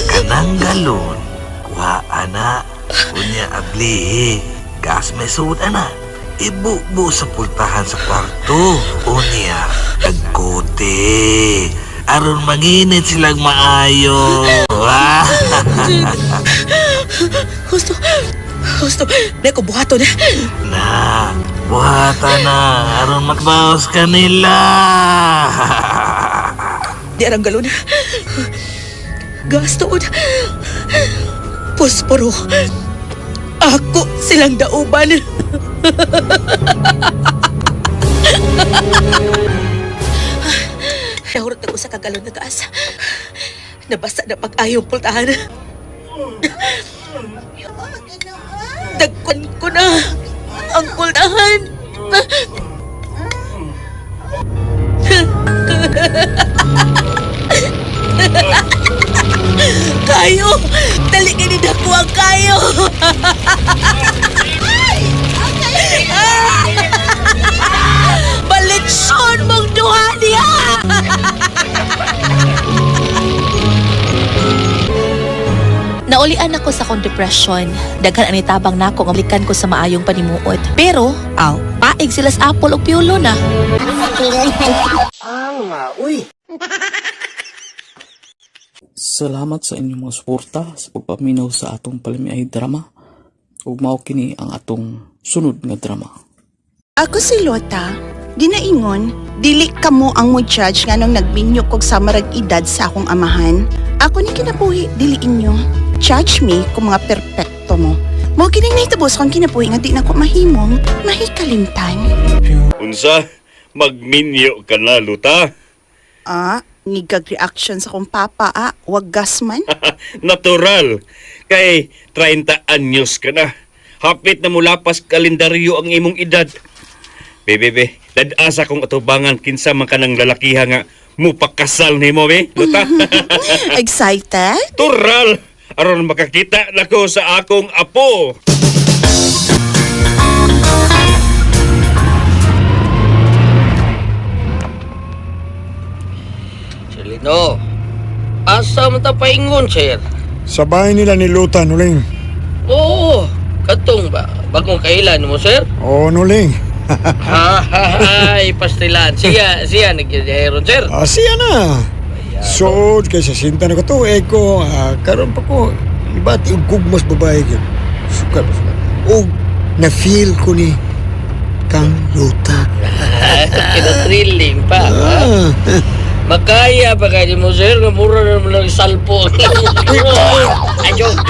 Kanang galon, kuha ana, kunya abli, gas may suda na. Ibubo sa pultahan sa kwarto, unya, agkote. Aron manginit silang maayo. Gusto, may ko buhato na. Na, buhatan na. Aron magbawas ka nila. Di arang galon. Gas tuod. Posporo. Ako silang dauban. Nahurot ako sa kagalon na gas. Nabasa na pag-ayong pultahan. Dagkon ko na ang pultahan. Kayo! Dali ka ni dako ang kayo! Balitson mong duha niya! Naulian ako sa akong depression. Daghan ang itabang nako nga blikan ko sa maayong panimuot. Pero, paig sila sa Apple o Piolo na. Uy! Salamat sa inyong mga suporta sa pagpaminaw sa atong palimiay drama. Ug mao kini ang atong sunod nga drama. Ako si Lota. Ginaingon, dili ka mo ang mo judge nga nung nagminyo kog sa marag edad sa akong amahan. Ako ni kinabuhi, dili inyo. Judge me kung mga perpekto mo. Mo kining nahitabo sa kong kinabuhi nga di na ko mahimong mahikalimtan. Unsa? Magminyo ka na, Luta? Nigag reaction sa kong papa, wag gasman. Natural. Kay 30 anyos ka na. Hapit na mulapas kalendaryo ang imong edad. Bebe, dadasa kong atubangan kinsa man ka ng lalakiha nga mupakasal nimo be, luta. Excited? Tural, aron makakita nako sa akong apo. Silino, asa man ta paingon, sir? Sa bahay nila ni Luta, Nuling. Oo, katong ba? Bagong kailan mo, sir? Oo, Nuling. Ay, pastilan. Siya nagyayron, sir. Siya na. So, kaysa sinta na ko to, karon pa ko, iba't yung gugmas babae yun. Sukat. O, na-feel ko ni Kang Luta. Kina-thrilling pa, ha? Makaya ba kayo mo, sir? Mura naman ng salpo. Ay, joke.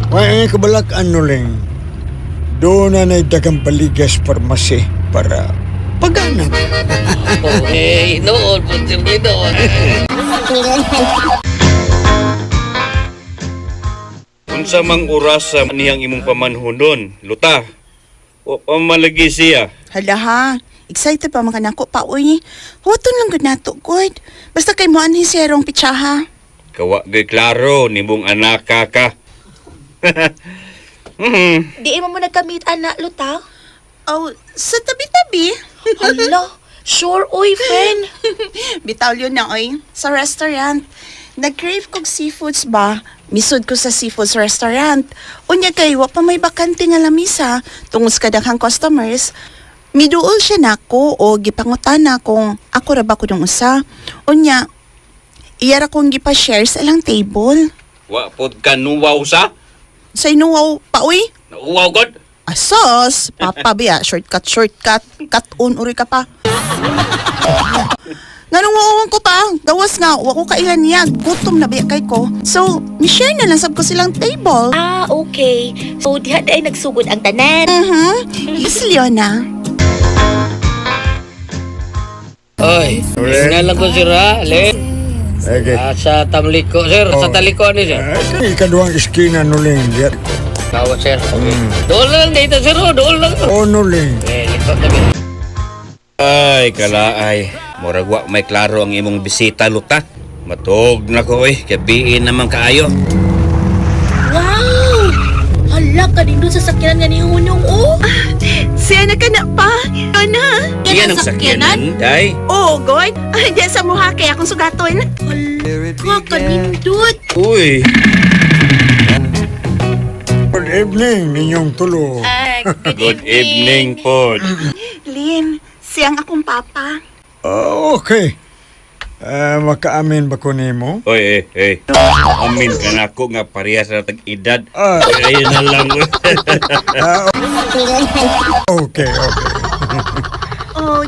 May kabalakan, Nuling. Doon na dagang baligas farmasi para pagganap. Noon po, sir, noon. Unsa mang orasa niyang imong pamanhunon, Luta? O malagi siya? Hala ha. Excited pa mga nako pa, uy. Huwaton lang gud nato, God. Basta kay mo anhi serong pitsaha. Kawa gay klaro nimong anak ka. Di mo nagkamit, anak, Luta? Oh, sa tabi-tabi. Hala, sure, oy, friend. Bitaw yun na, oy. Sa restaurant. Nag-crave kog seafoods ba? Misud ko sa seafoods restaurant. Unya kay, wa pa may bakante nga lamisa. Tungos kadakang customers. Miduol siya nako o gipangutana kung ako ra ba ko nung usa. Unya, iyara kong gipa-share sa ilang table. Wa pod ka nuwaw sa? Sa inuwaw pa, uy. Nauwaw god? Asos, papa biya, shortcut. Cut-on, uri ka pa. Nganong uuwang ko pa, gawas nga, wako kailan niya, gutom na biya kay ko. So, ni-share na lang sab ko silang table. Ah, okay. So, diha ay nagsugod ang tanan. Yes, Leona. Oy, nga lang ko, sir, ha? Len? Okay. Sa tamliko, sir. Sa taliko ni, sir. Ikaduang iskina, Nuling. Diyan. Kawat, sir. Okay. Doon lang dito, sir. Doon lang. Oo, Nuling. Likot na, sir. Ay, kalaay. Murag wa may klaro ang imong bisita, Luta. Matog na ko kabiin naman kaayo. Wow! Hala, kanino sa sakyanan nga ni Hunong, oh? Siya na ka na pa. Ana? Yan ang sakyanan, day. Oo, God. Diyan sa Mohake akong sugaton. Hala, kanindot. Uy. Good evening, ninyong tulo. Good evening, pod. Lin, siyang akong papa. Okay. Makaamin ba ko nimo? Oy, amin ka na ako nga parehas na tag-edad. Ayun na lang. Okay. Oh,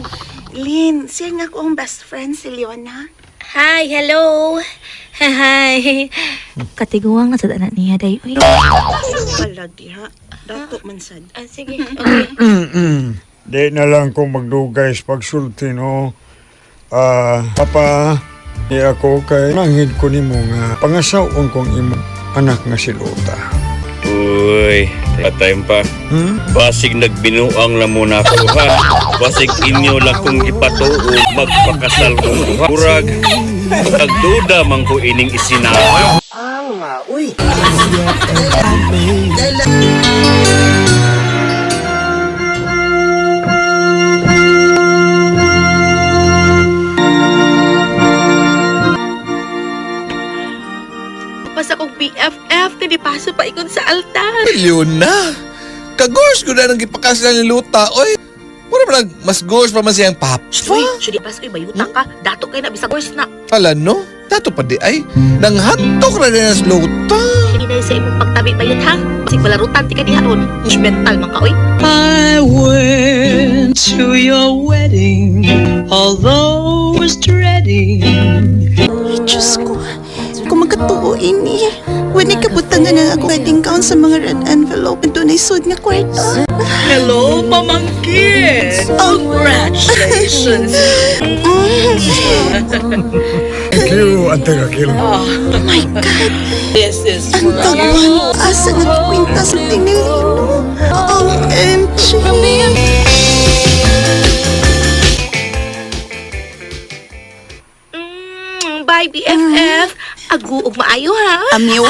Lin, siya nga akong best friend si Leona. Hi, hello. Hi. Katiguang na sa tanan niya, day. Uy. Palagi ha. Dato man sad. Sige, okay. Di na lang kung magdugay sa pagsulti, no? Papa, di ako kay nanghid ko nimo nga pangasawon kong imo anak nga si Luta. Uy, patay pa. Basig nagbinuang na muna ako, ha? Basig inyo lang kong ipatuo magpakasal ko. Kurag, nagduda man ko ining isinawa. Uy. Basta kong BFF, kanipaso pa ikon sa altar. Yun na. Kagos ko na nang ipakasal ni Luta, oy. Mura ba mas gos pa man siyang papa? Uy, sudi pas uy, bayutang ka. Dato kayo na, bisa gors na. Hala no? Dato pa di ay. Nang hatok na din as Luta. Hindi na sa imong pagtabi bayot, ha? Kasi balarutan ti ka diha ron. Mental man ka, uy. I went to your wedding, although was dreading. Ay, Diyos ko. Kung magkatuo ini, wala kabutangan na ako wedding gown sa mga red envelope at doon ay suod nga kwarta. Hello, pamangkin! Congratulations! Thank you, Ante Raquel. Oh my God! This is Ang tagwan, asa nagkwinta sa tingin. OMG! BFF. Agu ug maayo ha. Amiw.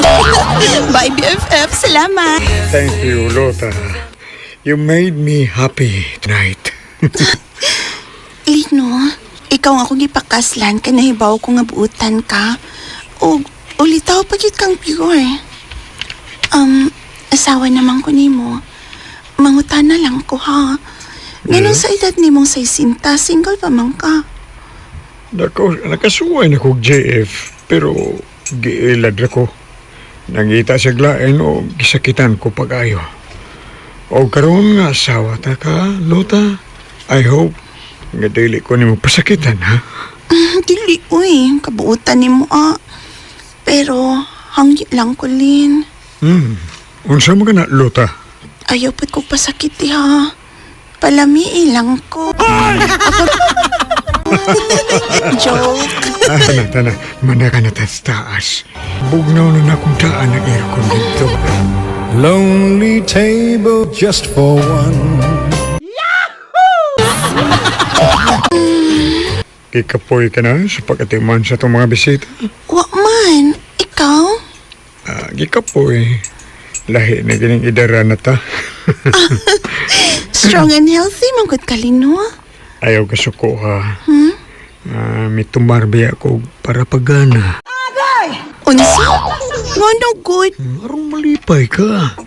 Bye, BFF. Salamat. Thank you, Lota. You made me happy tonight. Lino, ikaw nga akong gipakaslan kay nahibaw ko nga buutan ka. O ulitaw pa gyud kang pure. Asawa naman ko nimo. Mangutan na lang ko ha. Ganun sa edad nimong 60, single pa man ka. Nakasuway na kong JF, pero giilad na ko. Nangita sa glaen o gisakitan ko pag-ayo. O karon nga asawa ta ka, Lota. I hope nga dili ko nimo pasakitan, ha? Dili, uy. Kabuutan nimo Pero, hanggi lang ko, Lin. Unsa mo ka na, Lota? Ayaw pat ko pasakiti ha. Palami lang ko. Joke. Tana. Manaka na taas. Bugnaw na akong daan ng aircon dito. Lonely table just for one. Kikapoy ka na sa pagkatiman sa itong mga bisita. Wa man. Ikaw? Kikapoy. Lahi na gining idara na ta. Strong and healthy, mangkot ka, Lino. Ayaw ka suko ha. May tumarbiya ko para pagana. Unsa? Ngano good? Arong malipay ka.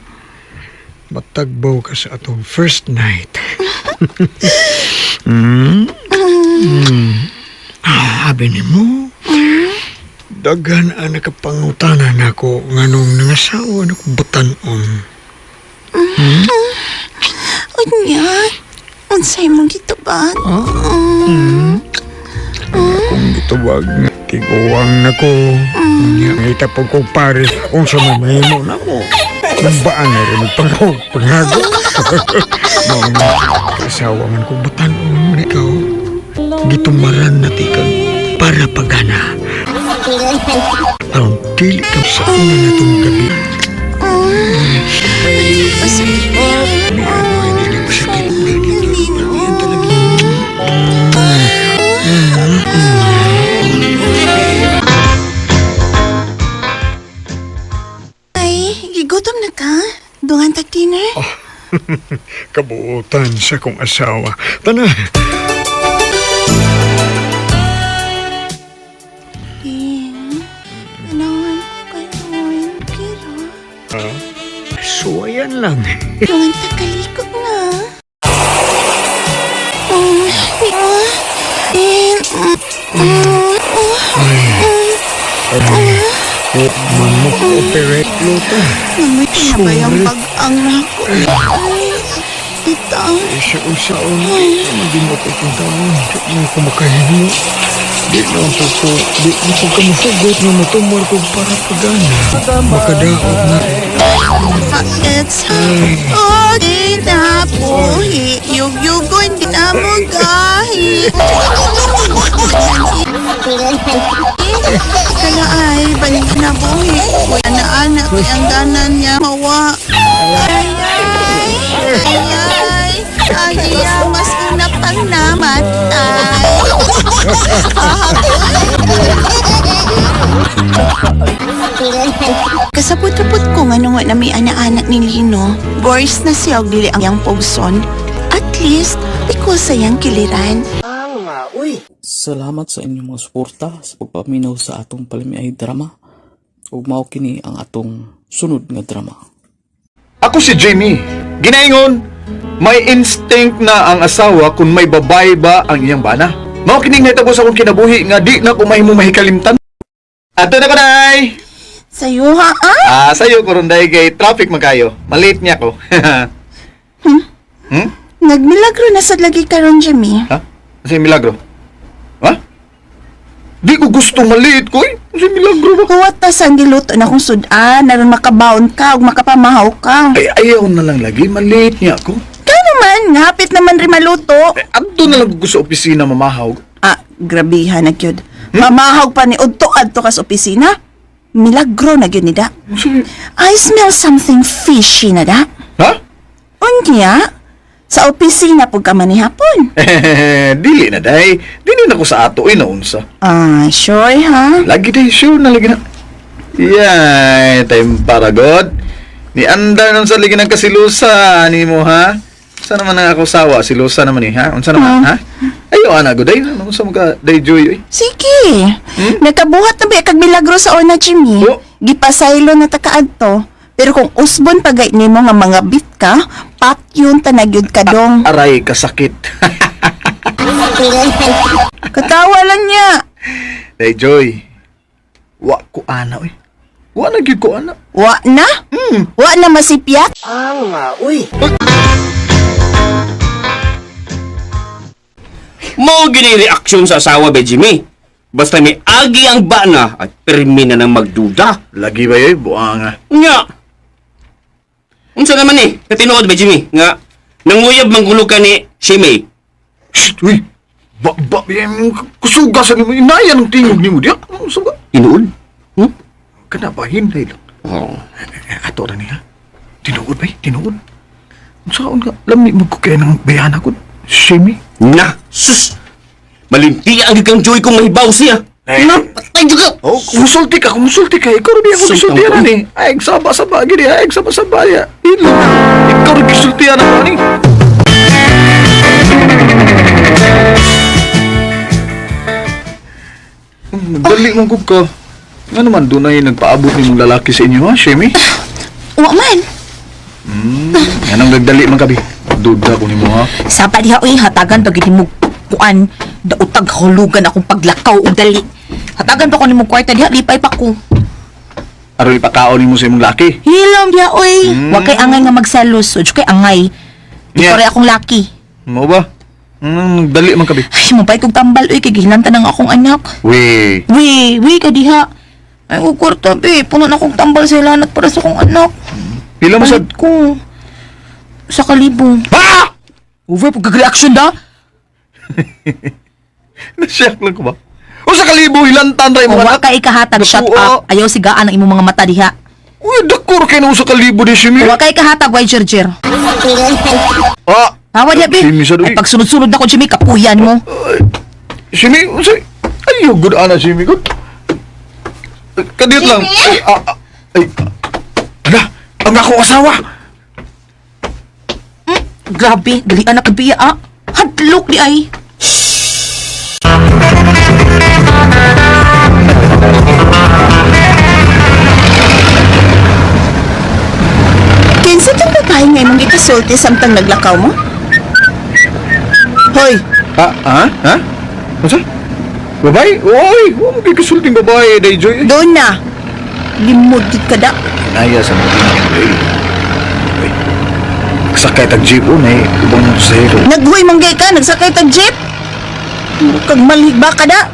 Matagbaw ka sa atong first night. Habi ni mo. Daghan ang nakapangutanan ako nganong nangasawa na kong batanon. Unya, unsay mong gitubag? Kung gitubag nga, tiguwang na ko. Ngita po ko pare, kung sa mamahimo na ko. Nambaan na rin panghago. Mga kasawa man kong batanon ikaw. Gitumaran na tikang para pagana. Ang dili ka sa una na itong gabi. Ay, gigutom na ka? Dungan tag dinner? Kabuutan sa kong asawa. Tana! Suwayan lang. Dungan tag kalikot na. Mamok-operate, Lota. Namoy kinabayang pag-ang na ako. Tita. Isa-usaon. Hindi mo ko kung taon. Di mo kumakain mo. Di na po kamusugot na matumar ko para pagana. Makadaot na. It's di na buhi. Yug-yugon di na mo gahi. Kaya ay, balik na buhi. Anak-anak ko ang ganan niya mawa. Ay, mas una pang namatay. Kasabot-abot ko nga nung na may anak-anak ni Lino. Boris na siya og dili ang yang pugson. At least, ikaw sayang kiliran. Salamat sa inyong mga suporta sa pagpaminaw sa atong palamiay drama. Ug mao kini ang atong sunod nga drama. Ako si Jamie. Ginaingon, may instinct na ang asawa kung may babae ba ang iyang bana. Mao kining nahitabo sa akong kinabuhi nga di na ko mahimo mahikalimtan. Ato na ko, Day! Sayo ha? Sayo ko ron, Day, kay traffic magkayo. Maliit niya ko. Nagmilagro na sad lagi karon, Jamie. Ha? Kasi milagro? Ha? Di ko gusto maliit ko eh. Kasi milagro ba? Huwat ta sa giluto na kung sudan, naroon makabaon ka o makapamahaw ka. Ay, ayaw na lang lagi. Maliit niya ako. Kaya naman, hapit naman rin maluto. Adto na lang ko sa opisina mamahaw. Grabihan na gyud. Mamahaw pa ni Udto-adto ka sa opisina. Milagro na gyud ni da. I smell something fishy na da. Ha? Unya, Sa opisina po ka man ni hapon. Dili na, day. Dili na ko sa ato, inaunsa. Ah, sure ha? Lagi day, sure na lagi na. Yay, time para God. Ni andar nun sa ligi ng kasilusa ni mo, ha? Saan naman ang ako sawa? Silusa naman ha? Unsa naman, ha? Ayo, ana, good day. Ano sa mga day, Joy, Sige. Nakabuhat na ba kag milagro sa una, Jimmy? Gipasaylo na takaad to. Pero kung usbon pagay nimo nga mga bit ka, pat yun tanagyod ka dong. Aray, kasakit. Katawa lang niya. Day, Joy. Wa ko ana, oy. Wa na gyud ko ana. Wa na? Wa na masipyat? uy. Mo gini reaksyon sa asawa ba, Jimmy? Basta may agi ang bana at permi na ng magduda. Lagi ba yoy? Buanga. Nga. Unsa naman katinuod ba, Jimmy? Nga, nanguyab manggulog ka ni Shimei. Shit, uy. Kusuga sa nimo. Inayan ang tingog nimo diya. Suga. Tinuod? Kana ba hinday lang? Oo. Ato ra niya. Tinuod ba? Tinuod. Saan nga? Lami mo ko kaya ng bayana ko. Shimei. Na, sus! Malimpiya ang gigang Joy kung mahibaw siya. Napatay juga! Oh, kumusulti ka. Ikaw rin ako gisultihan ni. Ay, saba-saba gini. Ay, saba-saba ya. Ilo. Ikaw rin gisultihan ako ni. Nagdali mong kub ka. Nga naman doon ay nagpaabot ni mong lalaki sa inyo, ha, Shemi? Wa man. Yan ang nagdali man kabi. Duda ko ni mo, ha? Sapa diha oy hatagan pag hindi mo kuan dautag hulugan akong paglakaw og dali. Hatagan pa ko nimo kwarta diha lipay pa ko. Aroy pakaon ni mo sa imong laki. Hilom diha oy. Wa kay angay nga magsalos, ug kay angay. Di pare akong laki. Mo ba? Nagdali man kabi. Ay mo pay kog tambal oy kay gihilanta nang akong anak. We ka diha. Ay og kwarta be, puno na akong tambal sa lanat para sa akong anak. Pila mo sa ko? Sa kalibo. Ha! Over pagkag-reaction da? Nasyak lang ko ba? O sa kalibo, hilantan rin mo anak. Wa ka ikahatag, shut up. Ayaw sigaan ang imong mga mata diha. Uy, dakor kayo na sa kalibo di Shimi. Wa ka ikahatag, way Jerjer. Ah! Tawa diya, be. Ay pag sunod-sunod na ko, Jimmy, kapuyan mo. Shimi, ayaw, good ana, Shimi, good. Kadit lang. Ala, ang akong asawa. Grabe, galian na kabiya, ah. Hadlok di ay. Kinsa tong babae nga imong gikasulti samtang naglakaw mo? Hoy! Ha? Masa? Babae? Oy! Huwag mo kikasulting babae, Dayjoy. Doon na! Limod gid ka da. Naya sa mga tingin, Uy. Nagsakay tag jeep, na ibang pasahero. Naghuy manggay ka, nagsakay tag jeep. Kag maligba ka da.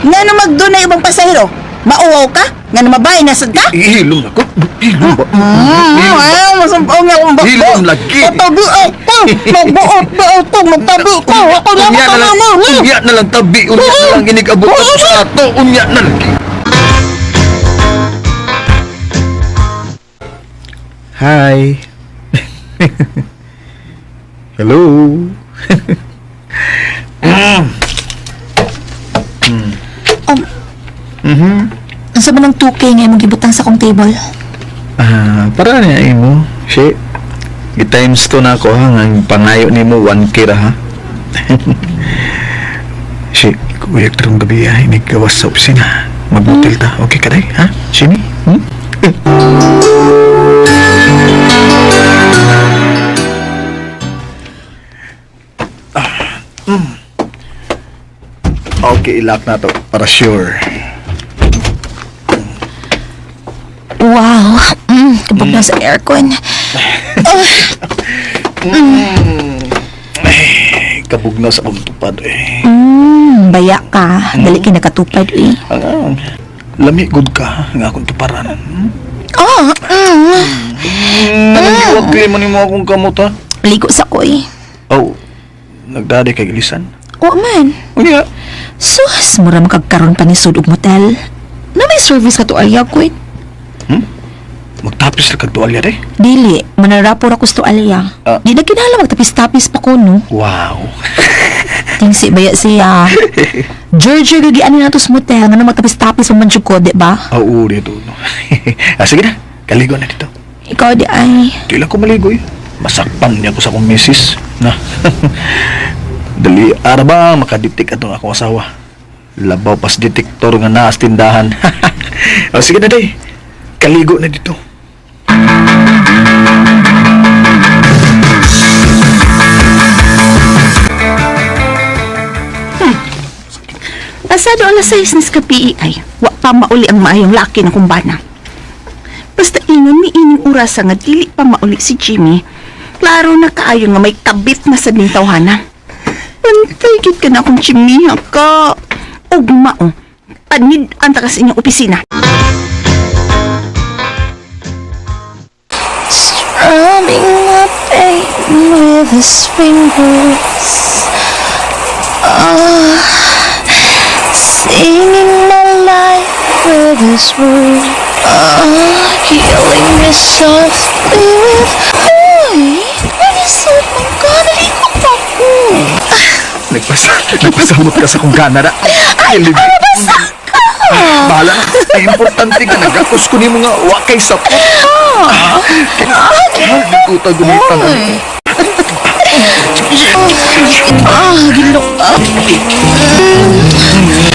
Nga na magdoon na ibang pasahero. Mauwaw ka? Nga na mabay nasad ka? Ihilom na ko. Ihilom ba? Ayaw, masampaw nga akong bako. Ihilom lagi. Matabi ako. Magbuot na ako. Magtabi ko. Ako na ako. Unya na lang tabi. Unya na lang inig-abot ako sa ato. Unya na lagi. Hi. Hello. Asa man ang 2K nga imong gibutang sa akong table? Para niya mo. Si, i-times to na ako ha. Ang pangayo ni mo 1K ra ha. Si, kuya tarong gabi ha. Iniggawas sa opisina. Mag-hotel ta. Okay ka day ha? Sini? Okay, ilak na to. Para sure. Wow. Kabog na sa aircon. Kabog na sa akong tupad eh. Baya ka. Dali ka nakatupad eh. Lami good ka nga akong tuparan. Huwag kayo man mo akong kamot ha? Ligo sa ko eh. Oh, nagdade kay ilisan. Oo man. Unya. Sus, mura makagkaroon pa ni Sud og motel. Na may service ka to ayaw ko eh. magtapis na kagtualya day. Dili, manarapor ako sa alya. Di na kinala magtapis-tapis pa ko, no? Wow. Tingsi baya siya. George, gagianin na to sa motel nga na magtapis-tapis ang mansyug ko, di ba? Oo, dito. No. Sige na, kaligo na dito. Ikaw di ay. Di lang ko maligo eh. Masakpan niya ko sa akong misis. Na. Dali, ara ba makaditik atong akong asawa? Labaw pas detektor nga naas tindahan. Sige na day, kaligo na dito. Pasado alas 6 nis kapi ay, wa pa mauli ang maayong laki na kumbana. Basta ingon mi ining oras nga dili pa mauli si Jimmy, klaro na kaayo nga may kabit na sa ding tawhana. Pantay gid ka na akong Jimmy ka. Ugma o, panid ang takas inyong opisina. Strumming my pain with his fingers. Singing my life with his words. Killing me softly with Hoy, nalisod mong kanali ko pa ko. Nagpasamot ka sa kong gana na. Ay, basa ka! Bahala, ay importante ka nagakos ko ni mga wakay sa po. Hindi ko tagulitan. Gilok ka.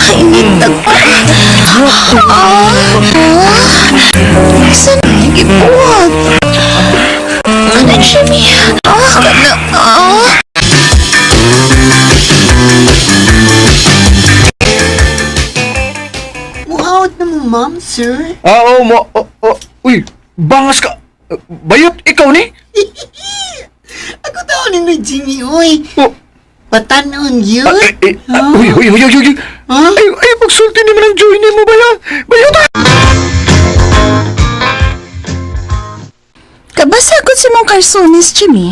Kainitag pa. Saan nagibuhat? Ano siya niya? Muawat na mo, ma'am, sir. Oo, mo. Uy, bangas ka. Bayot, ikaw ni? Ako tao ni na Jimmy, uy. Patanon yun? Uy. Ay, pagsulti naman ang joy ni mo ba yan? Bayot! Kabasagod si mong karsonis, Jimmy.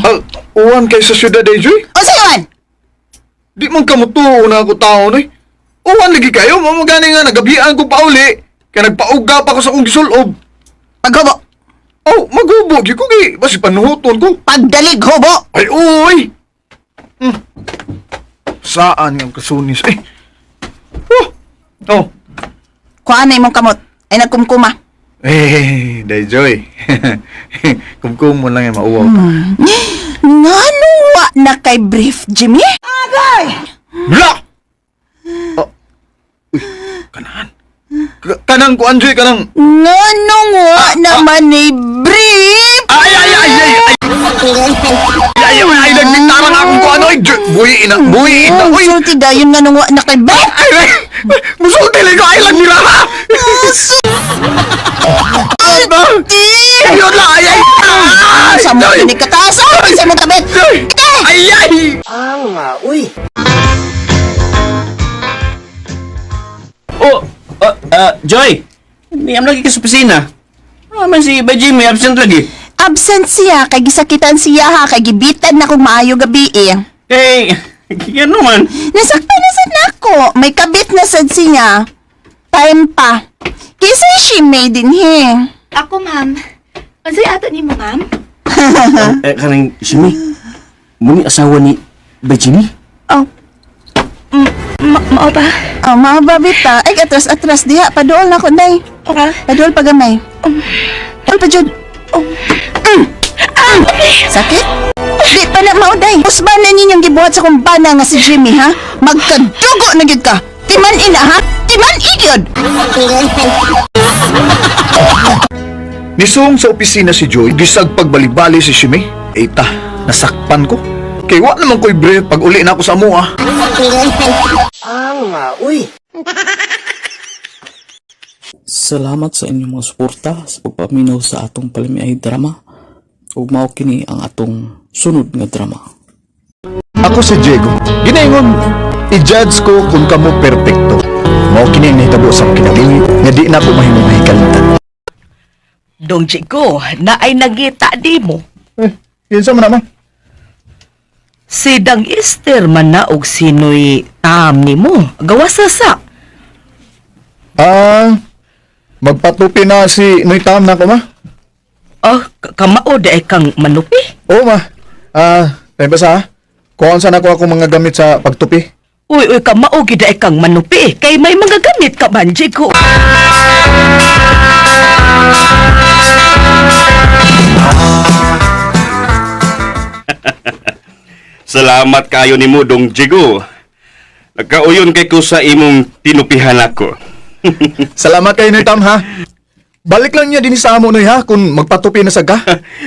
Uwan kay sa syudad ay joy? O sa iwan? Di man kamutuo na ako tao na. Uwan lagi kayo, mamagani nga nagabian ko pa uli. Kaya nagpauga pa ko sa kong gisulob. Paghubo. Oh, maghubo, di ko gi. Basi panuhuton ko. Pagdalig hubo. Ay, uy! Saan yung kasunis? Ay! Oh! Kuhaan na imong kamot. Ay nagkumkuma. Dayjoy. Kumkum mo lang yung mauwaw ka. Nanuwa na kay brief, Jimmy? Agay! Bla! Uy, kanahan. Kanang ko, Anjoy, kanang... Nanuwa naman ni brief! Ay, nagmintaran akong ko ano, buhi ina. Uy! Sulti dayon nga nunwa na kay brief! Musulti lang ko, ay lang nila ha! Ayun lang, ay! Sa mo ni katasa, sa mo kabit! Ay! Uy! Joy! Hindi lagi ka sa opisina. Naman si Jimmy, absent lagi. Absent siya, kay gisakitan siya ha, kay gibitan na kong maayo gabi eh. Yan naman. Nasakpan na sad nako, may kabit na sad siya. Time pa. Kisa si May din he. Ako, ma'am. Kasi ato ni mo, ma'am? Karang Jimmy, muni asawa ni Jimmy? Oh. Mao ba? Oh, mao ba bita? Ay, atras diha. Paduol na ko, day. Paduol pagamay. Paduol pa, Jud. Sakit? Di pa na mao, day. Usban na ninyong gibuhat sa kumbana nga si Jimmy, ha? Magkadugo na gid ka. Timan ina, ha? Timan igyod! Nisong sa opisina si Joy, gisag pagbalibali si Shimei. Eita, nasakpan ko. Kaya wa naman ko'y brief pag uli na ako sa mua. Uy! Salamat sa inyong mga suporta sa pagpaminaw sa atong palimiay drama. Ug mao kini ang atong sunod nga drama. Ako si Diego. Ginaingon, i-judge ko kung kamo perpekto. Mao kini ang nahitabo sa kinabuhi nga di na ko mahimahikalimtan. Dong Chico, na ay nagita di mo. Kinsa man naman? Si Dang Esther man na og sinoy ni mo. Gawas sa Magpatupi na si Noitam na ko ma? Oh, kamao da kang manupi? Oo, ma. Tayo basa ha? Kuhaan sana ko akong mga gamit sa pagtupi. Uy, kamao gid kang manupi. Kay may mga gamit ka man, Jigo. Salamat kayo ni mo, Dong Jigo. Nagkauyon kay ko sa imong tinupihan ako. Salamat kayo ni Tam, ha? Balik lang niya din sa amo noy, ha? Kung magpatupi na sa ka.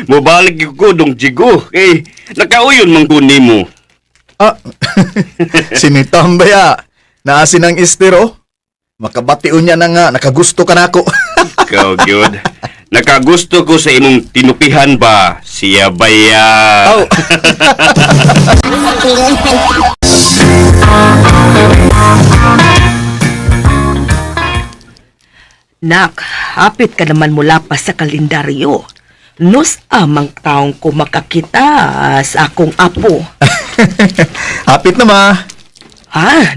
Mubalik ko, Dong Jigo. Eh, nakauyon man ko ni mo. Si ni Tam ba ya? Naasin ang istero? Makabation niya na nga, nakagusto ka na ako. Ikaw, good. Nakagusto ko sa imong tinupihan ba? Siya ba ya? Oh. Nak, hapit ka naman mula pa sa kalendaryo. Nos amang taong ko makakita sa akong apo. Hapit na, ma.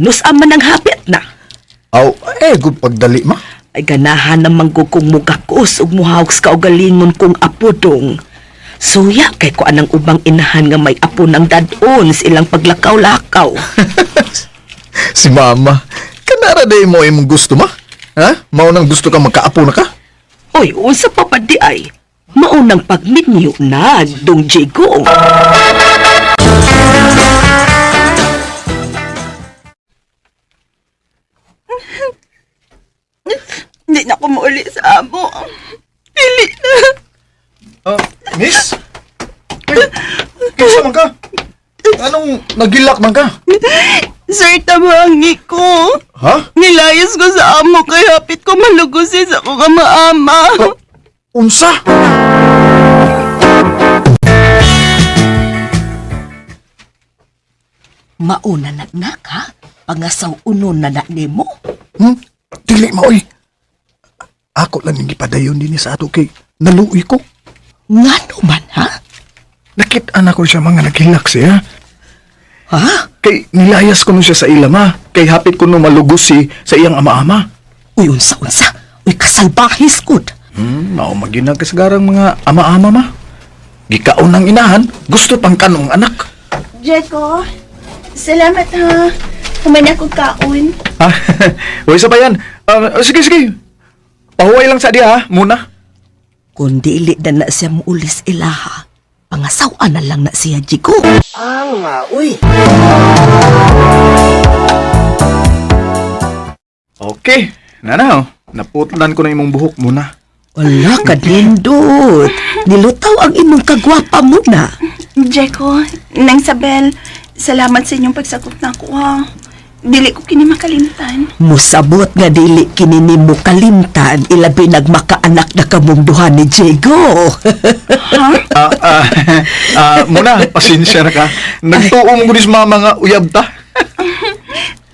Nos aman ang hapit na. Good pagdali, ma. Ay ganahan namang kung mugakos ug muhawks ka og galingon kong apo dong. Suya kay ko anang ubang inahan nga may apo ng dadon sa ilang paglakaw-lakaw. Si mama, kanara day mo imong gusto, ma? Ha? Maunang gusto ka magkaapo na ka? Oy, unsa pa pa di ay? Maunang pagminyo na, Dong Jigo. Hindi na ako mauli sa amo. Pili na. Miss? Kinsa man ka? Anong nagilak man ka? Sir, tabangi ko. Ha? Nilayas ko sa amo kay hapit ko malugusin sa akong ama-ama. Unsa? Mauna nagnak, ha? Pangasaw unon na nimo. Dili mo, oy. Ako lang yung ipadayon din sa ato kay naluoy ko. Ngano man, ha? Nakit-an ako siya mga naghilak siya. Ha? Kay nilayas ko nun siya sa ilama. Kay hapit ko nung malugos sa iyang ama-ama. Uy, unsa. Uy, kasalbahis good. Mao maginag kasagarang mga ama-ama, ma. Gikaon ng inahan, gusto pang kanong anak. Jeko, salamat ha. Kumain ako kaon. Uy, sa bayan. Sige. Pahuway lang sa diya, ha? Muna. Kung dili na siya muulis ilaha, pangasawaan na lang na siya, Jigo. Uy. Okay. Nanaw, naputlan ko na imong buhok muna. Wala ka dindot. Nilutaw ang imong kagwapa mo na. Jeko, Nang Isabel, salamat sa inyong pagsakop na ako ha. Dili ko kini makalimtan. Musabot nga dili kinini mo kalimtan, ilabi nagmakaanak na kamong duha ni Jigo. Muna, pasensya na ka. Nagtuong ko ni mama nga uyab ta.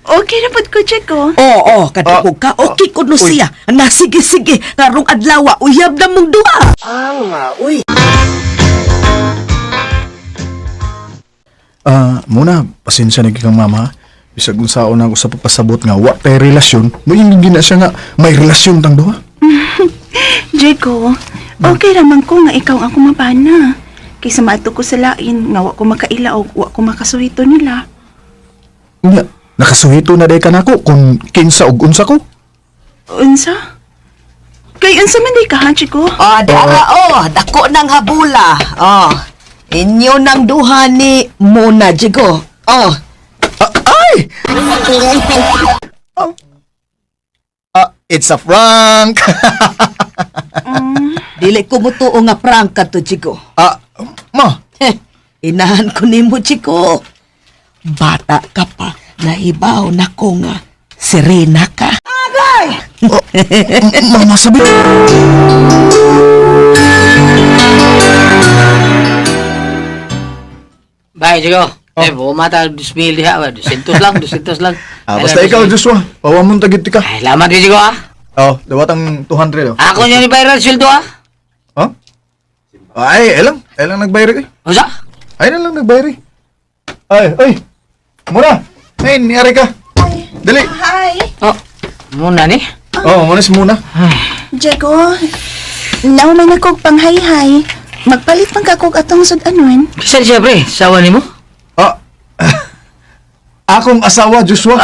Okay na pod ko, Jeko. Oo, kadako ka. Okay ko no siya. Sige. Karong adlaw, uyab na mong duha. Uy. Muna, pasensya na kang mama. Bisag unsaon na ako sa papasabot nga wa tay relasyon, mo ingin na siya nga may relasyon tang duha. Jeko, okay raman ko nga ikaw ang kumabana. Kaysa maato ko sa lain nga wa ko makaila o wa ko makasuhito nila. Nga, nakasuhito na day ka nako kung kinsa og unsa ko. Unsa? Kay unsa man day ka, ha, Jeko? Dako nang habula. Inyo nang duha ni Mona, Jigo. It's a prank. Dili ko mutuo nga prank ka to, Jigo. Ma. Inahan ko nimo, Jigo. Bata ka pa, nahibaw na ko nga sirena ka. Agay! Mama, sabi. Bye, Jigo. Bumata 2,000 diha. 200 lang. Basta ikaw, Joshua. Pawamon tagit ka. Ay, laman ka, Jigo, ha? Dawatang 200. Ako nyo ni Bayran Sildo, ha? Ay lang nagbayari kay. Usa? Ay na lang nagbayari. Ay. Muna. Ay, niyari ka. Dali. Hi. Muna ni? Muna si Muna. Jeko, Naumay na kog panghayhay. Magpalit man ka kog atong sudanon. Saan siya, pre? Sawa ni mo? Akong asawa, Joshua.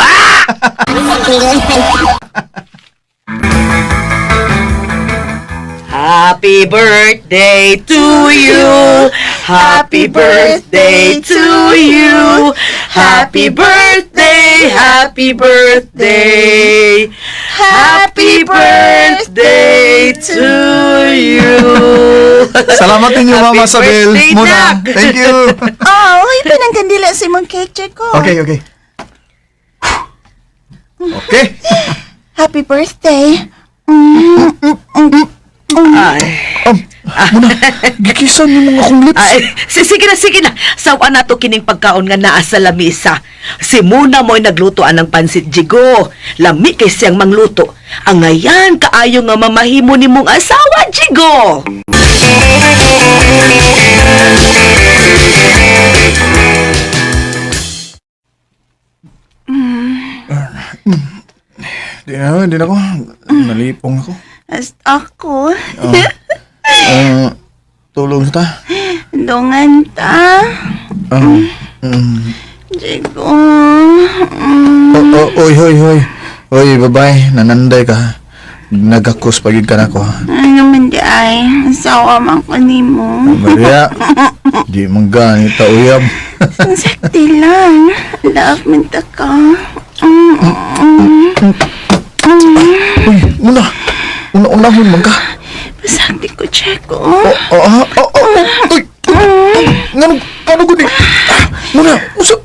Happy birthday to you. Happy birthday to you. Happy birthday, happy birthday. Happy birthday to you. Salamat ninyo, Mama Sabel. birthday, Muna. Nak. Thank you. Oh, ito nang kandila si mong cake ko. Okay. Okay. Happy birthday. Muna, gikisan yung mga kong lips. Ay, sige na. Sawa na to kining pagkaon nga naa sa lamisa. Si Muna mo'y naglutoan ng pansit jigo. Lami kay siyang mangluto. Ang ngayan kaayo nga mamahimo ni mong asawa, jigo. Di na ako. Nalipong ako. As ako. Tulong sa ta. Dungan ta. Jigo. Oy, babay. Nananday ka. Nagakos pagid ka na ko. Ay naman di ay. Asawa man ko ni mo. Maria, di man gani ta uyab. Sakti lang. Love man ta ka. Uy, una-unahon man ka. Pasakti ko, Cheko. Uy, ngano gudi? Muna, usa.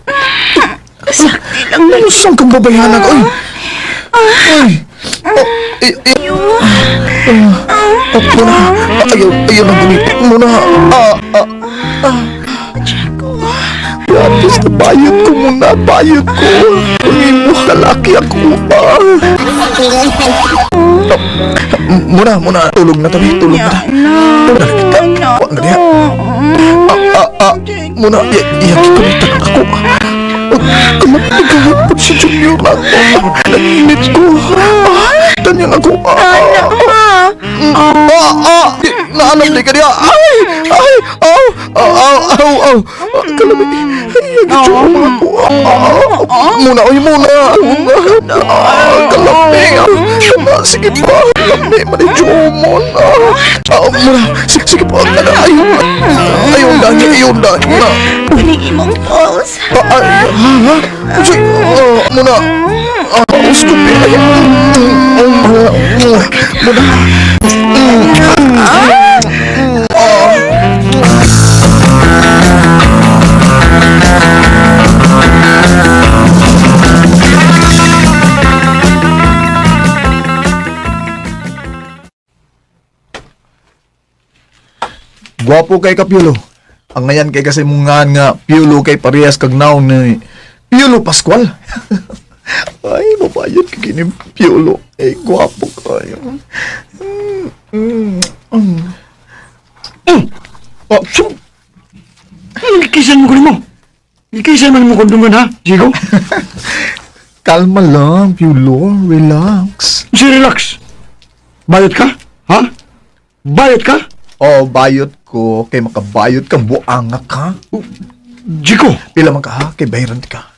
Pasakti lang. Usang kang babayanan ka, uy. Muna, ayaw na gudi. Muna, Promise na bayad ko muna, bayad ko. Tingin mo, lalaki ako. Muna, tulog na tabi, tulog na. Tulog na kita. Kuha na niya. Muna, iyak ko nito na ako. Kamat nagahapot si Junior na ako. Nainit ko. Tanyang ako. Naanam di ka niya. Kalami. Nag-joke ako. Muna. Kalami. Sige pa. Kalami. Mali-jomon. Muna. Sige pa. Ayaw na. Paningi mong calls. Muna. Paus ko Gwapo kay Kapiolo. Ang ngayan kay kasi mungan nga Piolo kay parehas kag naong ni Piolo Pascual. Ay, mabayad ka kini Piolo. Ay, gwapo kayo. Ikisan mo ko mo. Ikisan mo kondoman ha, Jigo? Kalma lang, Piolo. Relax. Si relax. Bayad ka? Ha? Bayad ka? Oh, bayot ko. Kay makabayot kang buanga ka. Jigo? Pila man ka ha? Kay bayaran ka.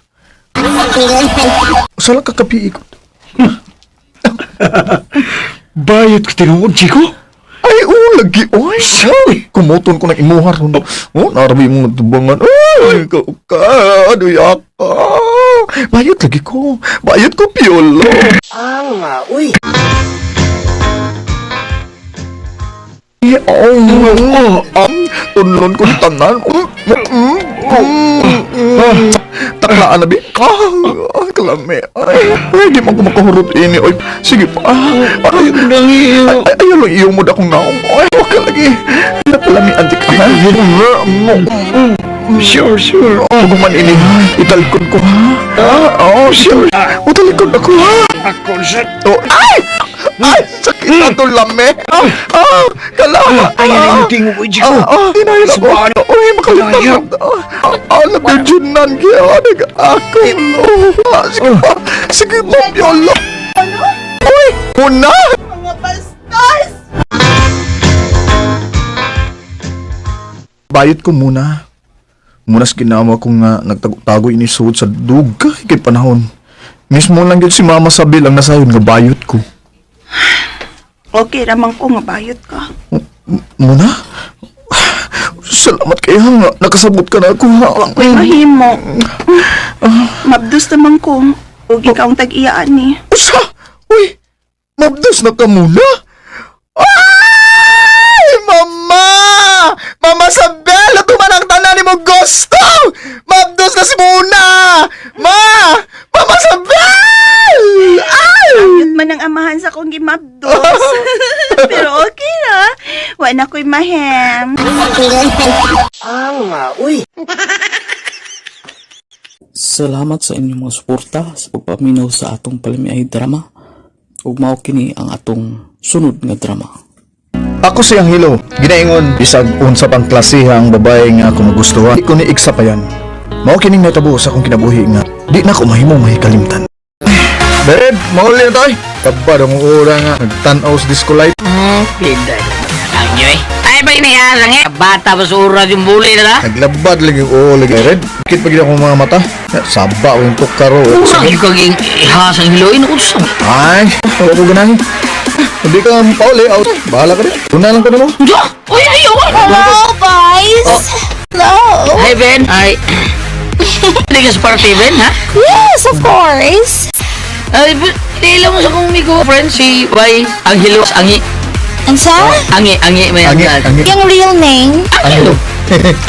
Sala ka kapiikot. Bayad ka tinuod, Jigo? Ay, lagi. Ay, kumuton ko ng imuhar. Narabi mo tubangan. Ay, adoy ka. Bayot lagi ko. Bayot ko, Piolo. Uy. Tunlon ko ni tanan. Taklaan na, bi. Kalami. Ay, di man ko makahurot ini. Oy, sige pa. Ayaw lang iyo mo da kong naong. Ay, wag ka lagi. Nakalami, antik ka ha. Sure. Huwag man ini. Italikod ko ha. Sure. Italikod ako ha. Ay, sakit na ito lami. Kalama. Ayan na yung tingo ko, Jigo. Hinahin ako. Uy, makalimutan. Nag-junan kaya. Nag-ako. Sige pa, Piolo. Uy, muna. Mga bastos! bayot ko muna. Munas ginawa ko nga nagtago ini suot sa dugay kay panahon. Mismo lang yun si Mama Sabil ang nasayon nga bayot ko. Okay ramang ko nga bayot ka. Muna? Salamat kaya nga nakasabot ka na ako ha. Ako'y mahimo. Mabdos naman ko. Huwag ikaw ang tag-iyaan ni. Usa! Uy! Mabdos na ka muna? Ay! Mama! Mama Sabel! Ito man ang tanan ni mo gusto! Mabdos na si Muna! Ma! Mama Sabel! Ay! Ayot man ang amahan sa kong gimabdos. Pero okay na. Wala ko'y mahem. Uy! Salamat sa inyong mga suporta sa pagpaminaw sa atong palamiay drama. Ug mao kini ang atong sunod nga drama. Ako si Anghelo, ginaingon bisag unsa pang klase ang babae nga ako nagustuhan. Di ko ni iksa pa yan. Mao kining natabo sa akong kinabuhi nga di na ko mahimo mahikalimtan. Bered, mauli na tayo. Kabad ang ura nga nagtanaw sa disco light. Pinday lang nyo eh. Ay ba inihasang eh? Bata ba sa oras yung buli na na? Naglabad lagi yung ulo lagi. Red, bakit pag akong mga mata? Saba ko yung tukaro. Urang yung kaging ihasang hiloin ako sa. Ay, ako ganahin. Hindi ka pauli, out. Bahala ka rin. Tuna lang ka na mo. Uy, ayaw! Hello, guys! Hello! Hey, Ben. Ay. Hindi ka sa party, Ben, ha? Yes, of course! Ay, tila mo sa kong migo, friend, si Bay Anghelo Angi. Ang sa? Angi, may Angi. Yung real name? Anghelo.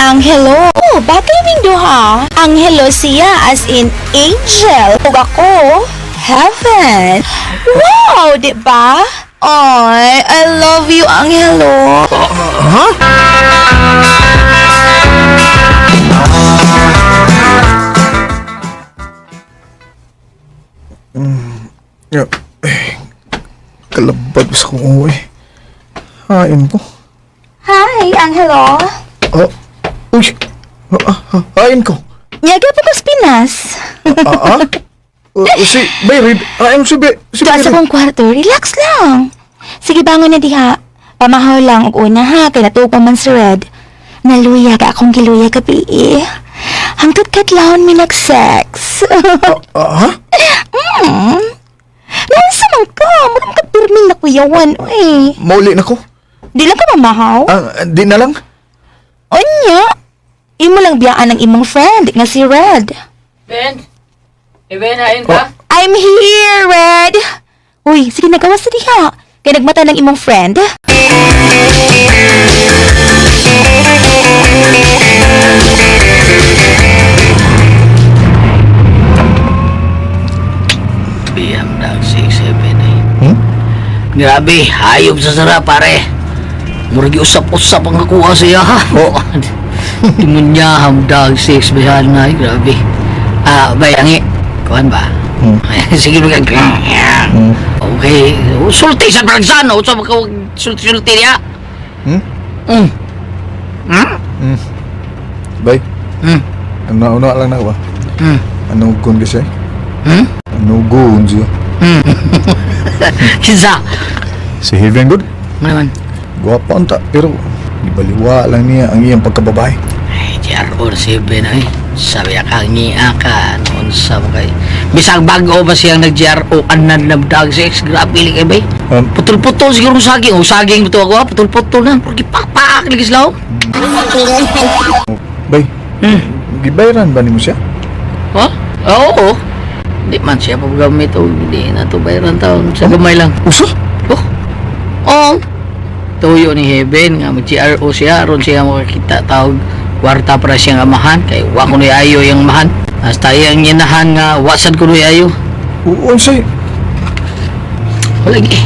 Anghelo. Oh, bagay ning duha. Anghelo siya as in angel. Ug ako, heaven. Wow, di ba? Ay, I love you, Anghelo. Kalabag sa kong uwi. Hain ko. Hi, Anghelo. Uy! Hain ko. Yaga pa kas Pinas. Si Bayrid. Hain si Tuwa sa kong kwarto, relax lang. Sige, bangon na diha. Pamahaw lang og una ha, kay natupa man si Red. Naluya ka akong giluya gabi eh. Hangtod katlahon mi nag-sex. Nasa man ka, marang ka pirming na kuyawan, uy. Mauli na ko. Di lang ka mamahaw? Di na lang. Onya, imo lang biyaan ng imong friend nga si Red. Ben? Ben, hain ka? I'm here, Red. Uy, sige nagawas na diha. Kaya nagmata ng imong friend. BMW 67 eh. Grabe, hayop sa sarap pare. Murag usap-usap ang nakuha siya ha. Di mo niya hamdag 6 bayan nga grabe. Bayangi. Kuhan ba? Sige mo kag. Okay. Sulti sa Bransan. O sa sulti niya. Bay. Ano lang na ba? Ano gun kasi? Ano gun siya? Kinsa? Si Heaven good? Manaman. Guwapa unta, pero ibaliwa lang niya ang iyang pagkababae. Ay, JR si Ben ay. Sabi ka ngiya ka noon sa mga bisang bago ba siyang nag-JRO anan na dag sex grabe li kay bay. Putol-putol siguro saging. O saging bito ako ha. Putol-putol na. Porque pak-pak ligis law. Bay, gibayaran ba ni mo siya? Ha? Oo. Di man siya paggamit o hindi na to bayaran taon. Sa gamay lang. Usa? Oo. Tuyo ni Heaven nga mag-GRO siya. Aron siya makakita tawag kwarta para siyang amahan. Kay wa ko ni ayo yung amahan. Hasta yung inahan nga wasad ko ni ayo. Oo, say. Wala gi.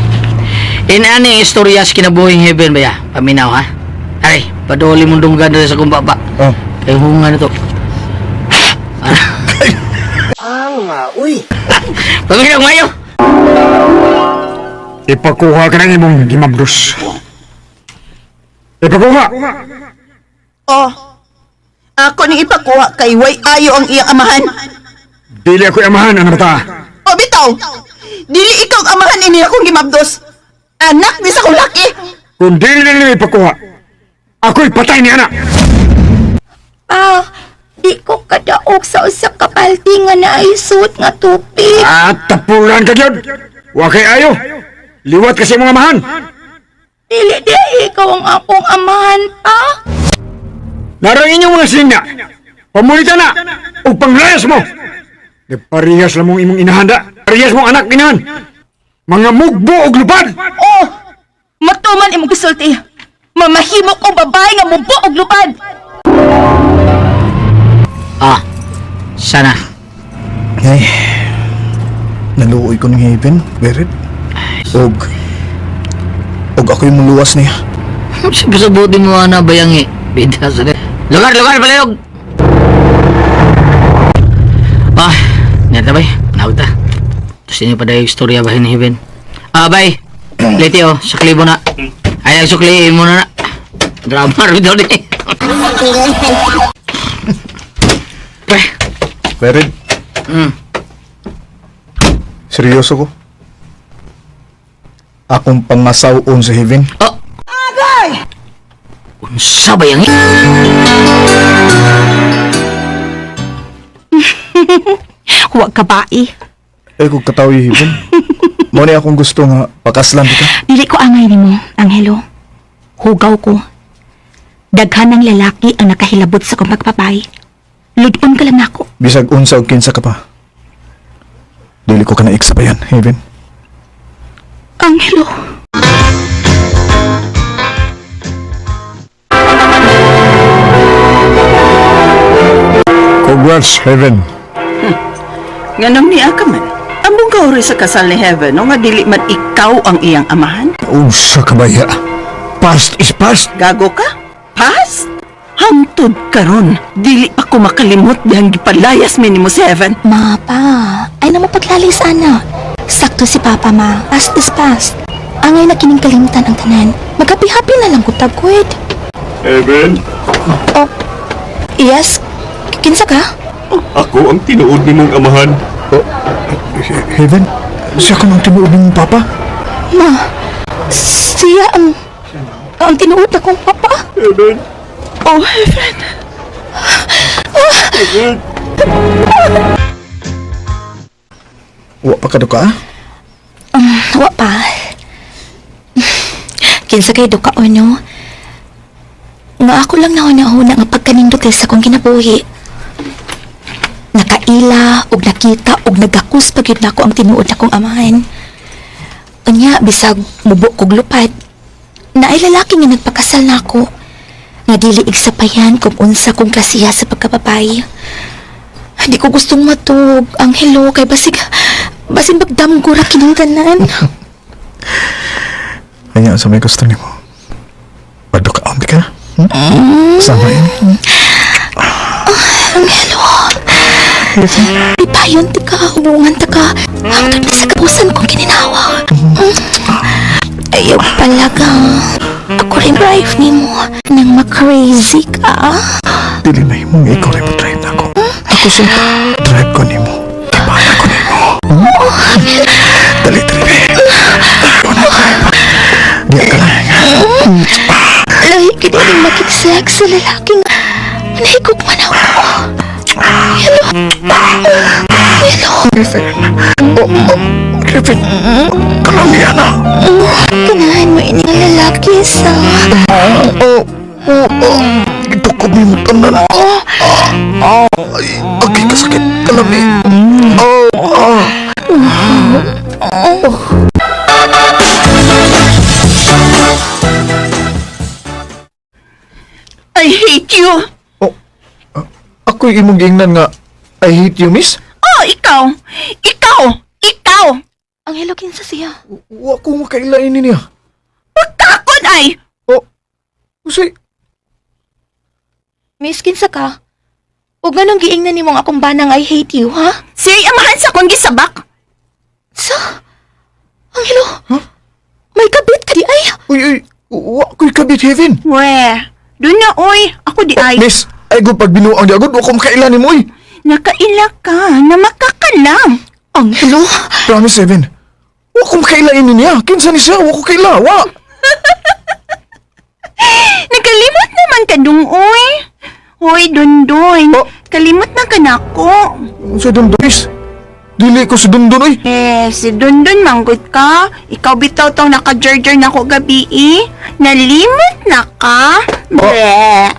Inani istoryas kinabuhing Heaven ba ya? Paminaw ha? Ay, paduli mong dunggan sa kong baba. Kay hunga na to. Uy! Paminaw mayo! Ipakuha ka ng imong gimabdos. Ipakuha! Oh, ako ning ipakuha kay way ayo ang iyang amahan. Dili ako amahan, ano ba? O bitaw, dili ikaw ang amahan ini akong gimabdos. Anak ni sa kong laki. Kung dili na nila ipakuha, Ako'y patay ni anak! Pa, di ko kadaog sa usa ka balde nga naisut nga tubig. At tapulan ka yun! Wa kay ayo! Liwat kasi mga amahan! Dili di ikaw ang akong amahan, pa. Narangin yung mga singa! Pamulita na! O panglayas mo! Nagparihas lang mong imong inahanda! Parihas mong anak inahan! Mga mugbo o lupad! Oh, matuman imong gisulti. Mamahimo kong babae nga mubo og lupad. Sana. Ay, naluoy ko ng Haven, Berit. Og ako yung muluwas niya. Sabuti mo na bayangi. Bida sa lugar, palayog! Neta bay, panawag ta. Tapos inyo pa dahil istorya bahin ni Heaven. Bay, leti sukli mo na. Ay, sukliin mo na. Drama rin daw eh. Berit. Seryoso ko. Akong pangasawon sa Heaven. Agay! Unsa bayangi? Huwag ka bae. Kung katawi Heaven. Mo ni akong gusto nga pakaslan kita. Dili ko angay nimo, Angelo. Hugaw ko. Daghan ng lalaki ang nakahilabot sa kong pagpapay. Ludon ka lang ako. Bisag unsa o kinsa ka pa. Dili ko ka na iksabayan, Heaven. Angelo. Congrats, Heaven. Ganam niya ka man. Ambong kauri sa kasal ni Heaven, no nga dili man ikaw ang iyang amahan. Unsa ka baya? Past is past. Gago ka? Past? Hangtod karon, dili pa ko makalimot bihang gipalayas mi nimo si Heaven. Ma, pa. Ay na mapaglalay sana. Sakto si Papa, ma. Past is past. Angay na kining kalimtan ang tanan. Magabi-happy na lang ko tagwid. Heaven, Oh, yes? Kinsa ka? ako ang tinuod ni mong amahan. Heaven? Siya ka nang tinuod ng Papa? Ma, siya ang tinuod na kong Papa. Heaven. Oh, Heaven. Heaven. Wa pa ka duka? Wa pa. Kinsa kay duka o no? Nga ako lang nauna-una nga pagkanindot kay sa kong kinabuhi. Nakaila, og nakita, og nagakus pagyud nako ang tinuod na kong amahan. Unya, bisag mubo kog lupad. Naay lalaki nga nagpakasal nako. Nga dili igsapayan kung unsa kong klasiya sa pagkababay. Hindi ko gustong matug, Angelo, kay basin magdamgura kining tanan. Kaya sa may gusto ni mo. Padukaon di ka na? Sama yun. Angelo. Ipayon ti ka, hubungan ta ka. Hangtod na sa kapusan kong kininawa. Ayaw pala ka. Ako rin drive ni mo. Nang ma-crazy ka. Dili na yung ikaw rin mo drive na ako. Ako siya. Drive ko ni mo. Kipala ko ni mo. Dali. Ako na drive. Diya ka lang. Lahi ka din makiksex sa lalaking nahigog man ako. Hello. Griffin. Kalamihan na. Ganahan mo ini nga lalaki sa... Ito ko may matanan. Ay, pagi kasakit. Kalami. I hate you. Ako'y imong giingnan nga I hate you, miss? Oh, ikaw. Angelo, kinsa siya? Wa ko makailain niya. Pagkakon ay. Usay. Miss, kinsa ka? Huwag nga nung giingnan ni mong akong banang I hate you, ha? Siya'y amahan sa kong gisabak. Angelo? May kabit ka di ay? Uy, wa ko'y kabit, Heaven. Doon na, oy. Ako di ay. Miss, ay gud pag binuang di agad, wa ko makailan ni mo, oy. Nakaila ka na makakalam. Angelo? Promise, Heaven. Wa ko makailain niya. Kinsa ni siya, wa ko kailawa. Nagalimot na ka dong, uy. Hoy, Dondon. Kalimot na ka na ko. Sa Dondonis? Dili ko si Dondon, oy. Si Dondon, manggut ka. Ikaw bitaw tong naka-jar-jar na ko gabi, eh. Nalimot na ka. Bre.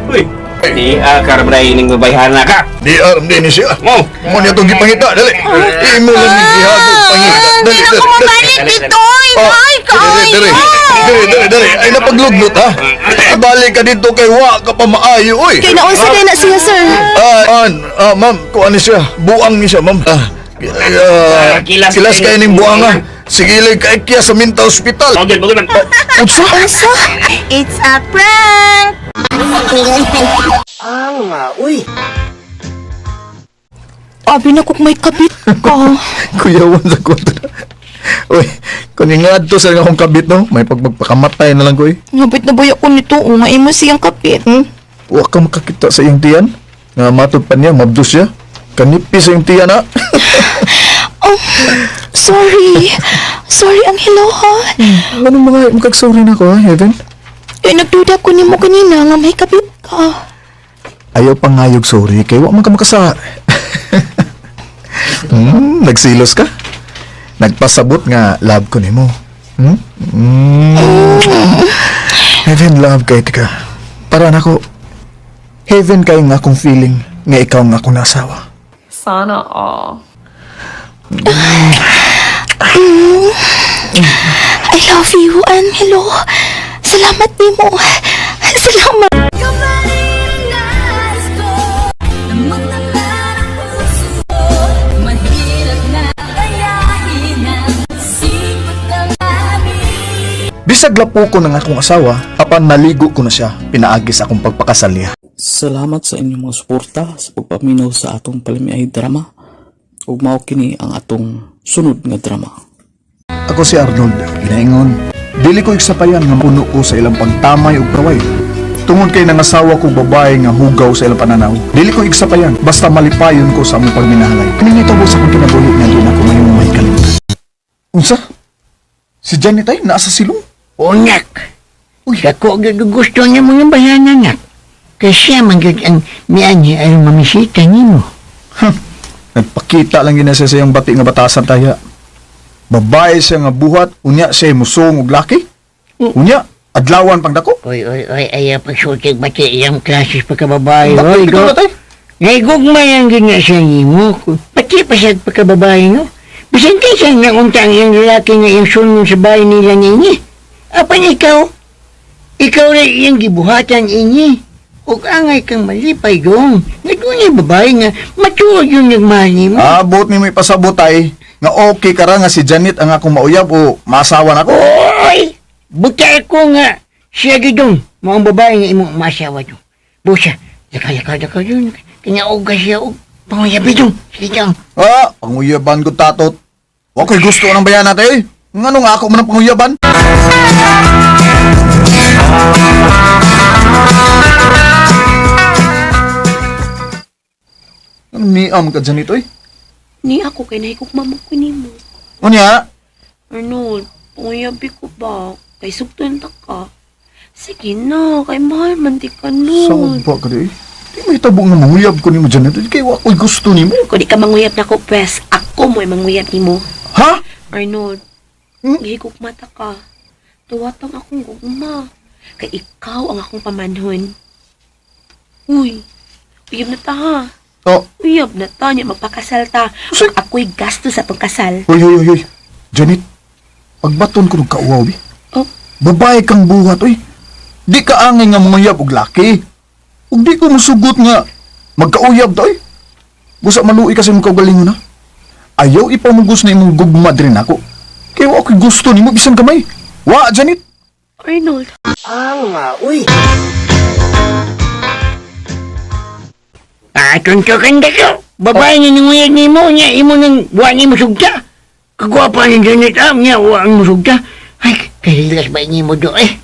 Uy, di akar ning babayhana ka. Di aram din siya. Mo niya itong gipangita, dali. Imo lang ni gihagod pangita. Dali, Hindi ako mabalik dito, Ay, Dali. Ay, napaglugnot, ha? Ibalik ka dito kay wa ka pa maayo, oy. Kay naunsa kay na siya, sir. Ma'am, kuha ni siya. Buang ni siya, ma'am. Kilas kayo ning buang, ha? Sige, kay kaya sa mental hospital. Unsa? It's a prank! Uy. Abi na kung may kabit ka. Kuyawan sa kwarto na. Uy, kung ingad to sa akong kabit, no? May pagpagpakamatay na lang ko, eh. Ngabit na boya ko nito, nga imo siyang kabit. Huwag ka makakita sa iyong tiyan. Nga matod pa niya, mabdus siya. Kanipis sa iyong tiyan, ha? Sorry. Sorry, Angelo, ha? Anong mga magkag-sorry na ko, ha, Heaven? Nagduda ko ni mo kanina nga may kabit ka. Ayaw pang ngayog sorry, kaya huwag man ka makasa. Nagsilos ka? Nagpasabot nga love ko ni mo. Heaven love kay tika. Para na ko, heaven kayo nga akong feeling nga ikaw nga akong nasawa. Sana all. I love you, Angelo. Salamat ni mo. Salamat. Bisag lapo ko ng akong asawa, apan naligo ko na siya, pinaagis akong pagpakasal niya. Salamat sa inyong mga suporta sa pagpaminaw sa atong Palamiay drama. Ug mao kini ang atong sunod nga drama. Ako si Arnold, ginaingon. Dili ko iksapayan nga puno ko sa ilang pagtamay ug praway. Tungod kay nangasawa ko babae nga hugaw sa ilang pananaw. Dili ko iksapayan basta malipayon ko sa among pagminahalay. Minitabo sa akong kinabuhi nga doon ako mayong mahikalimutan. Unsa? Si Janet ay naa sa silong? Unak. Ako gusto niya mga bayanan, nak. Kasi manggag ang miyan niya ay mamisita niyo. Nagpakita lang gina siya sa iyang bati nga batasan taya. Babae siya nga buhat, unya siya musong ug laki. Unya, adlawan pang dako. Oy, ayaw pagsutig bati iyang klases pagkababae. Bakit ikaw na tayo? Ngaygugmayan ganyan siya mo. Pati pa siya pagkababae, no? Bisan kayo siya nga untang yung lalaki nga yung sunod sa bahay nila ninyi. Apan ikaw na iyang gibuhatan inyi. Ug angay kang malipay gong. Nagkunya babae nga, matuod yung nagmahal mo. Abot ni mo ipasabot ay, nga okay ka ra nga si Janet ang akong mauyab o masawa na ko. Oy! Buta ko nga, siya gidong, mga babae nga imong masawa doon. Busa, laka yun. Kinaog ka siya og panguyabi doon. Sige dyan. Panguyaban ko tatot. Okay, gusto ng bayan natin eh. Nga nga ako man ang panguyaban. Ano niam ka dyan ito eh? Ni ako kay nahikukmamag ko ni mo. Unya? Arnold, panguyabi ko ba? Kay sugton ta ka. Sige na, kay mahal man di ka nun. Saan ba ka di? Di may tabo nga manguyab ko ni mo dyan ito. Kaya ako'y gusto ni mo. Kung di ka manguyab na ko, pwes, ako mo'y manguyab ni mo. Ha? Arnold, gihigugmata ka. Tuwatang akong gugma. Kay ikaw ang akong pamanhon. Uy, uyab na ta ha. Uyab na ta niya magpakasal ta. Kung ako'y gasto sa pagkasal. Hoy. Janet, pagbaton ko ng kauwaw, bi. Babae kang buhat, oy. Di ka angay nga manguyab og laki. Ug di ko musugot nga magkauyab ta, oy. Busa maluoy kasi mo kaugalingon na. Ayaw ipamugos na imong gugma din ako. Kaya ako'y gusto ni mo bisan kamay. Wa, Janet. Arnold. Uy. Tuntukan ka ko. Babae niya nanguyag ni mo niya. Imo nang wa ni mo sugta. Kagwapa ni Janet niya. Wa ni mo sugta. Ay, kahilas ba ni mo do eh?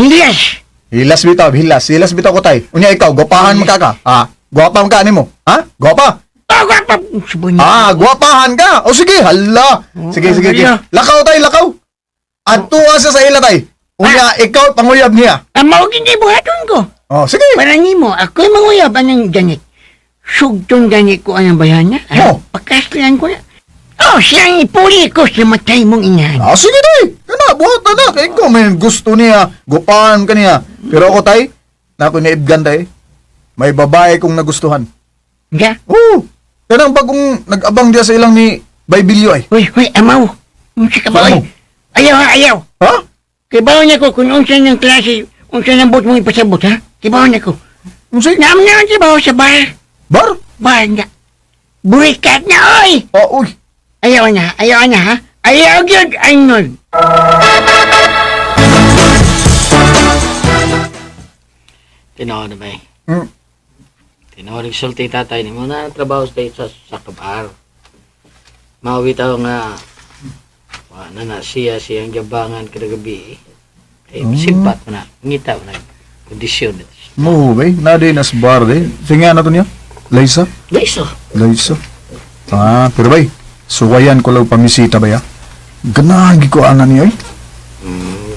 Hilas. Hilas bitaw ko tay. Unya ikaw, gwapahan mo ka. Gwapa mo ka ni mo. Ha? Gwapa? Gwapa. Gwapahan ka. O sige, hala. Sige. Lakaw tay, lakaw. Adto sa ila tay. Unya, ikaw panguyab niya. Mao gindi buhaton ko. Oh, sige. Para nimo, ako'y manguyab anang ganit. Sugtong ganit ko anang bayan niya. Oh. Pakaslan ko na. Oh, siyang ipuli ko sa matay mong inahan. Ah, sige tay. Kana, buhat na. Kaya ko may gusto niya. Gupahan ka niya. Pero ako tay, na ako naibgan tay. May babae kong nagustuhan. Nga? Oo. Kanang bagong nag-abang dia sa ilang ni Baybilyo ay. Uy, amaw. Unsa ka ba? Ayaw. Ha? Kibaw niya ko kung unsa niyang klase, unsa nang bot mong ipasabot, ha? Kibaw niya ko. Unsa? Naman nga kibaw sa bar. Bar? Bar nga. Burikat na, oy! Oh, uy. Ayaw na, ha? Ayaw yun, Arnold. Tinaw na ba eh? Hmm. Tinaw nagsulti tatay ni mo na trabaho sa kabar. Mauwi tao nga wala na siyang jabangan kada gabi. Simpat mo na. Ngita mo na. Kondisyon ito. Mo, bay. Nadi nas bar de. Sige na to niya. Laisa? Laisa. Ah, pero bay. Suwayan ko lang pamisita ba ya? Ganahan ko anan niya eh.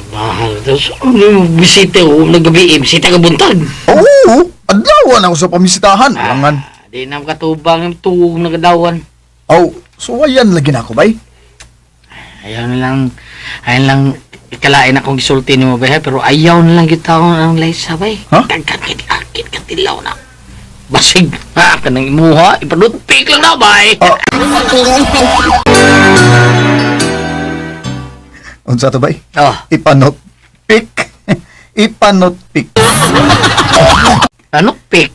Mahal. Tapos, bisita o nagabi, bisita ka buntag. Oo, adlawan ako sa pamisitahan. Langan. Di na makatubang yung tuwog na kadawan. Oh, suwayan lagi na ako, bay. Ayaw na lang, ikalain akong gisulti ni mo, bay, pero ayaw na lang kita ang Laisa, bay. Ha? Kagkakit katilaw na. Basig, kanang imuha, ipadutpik lang na, bay. Unsa to, bay? Oh. Ipanotpik. Ipanotpik. Panotpik?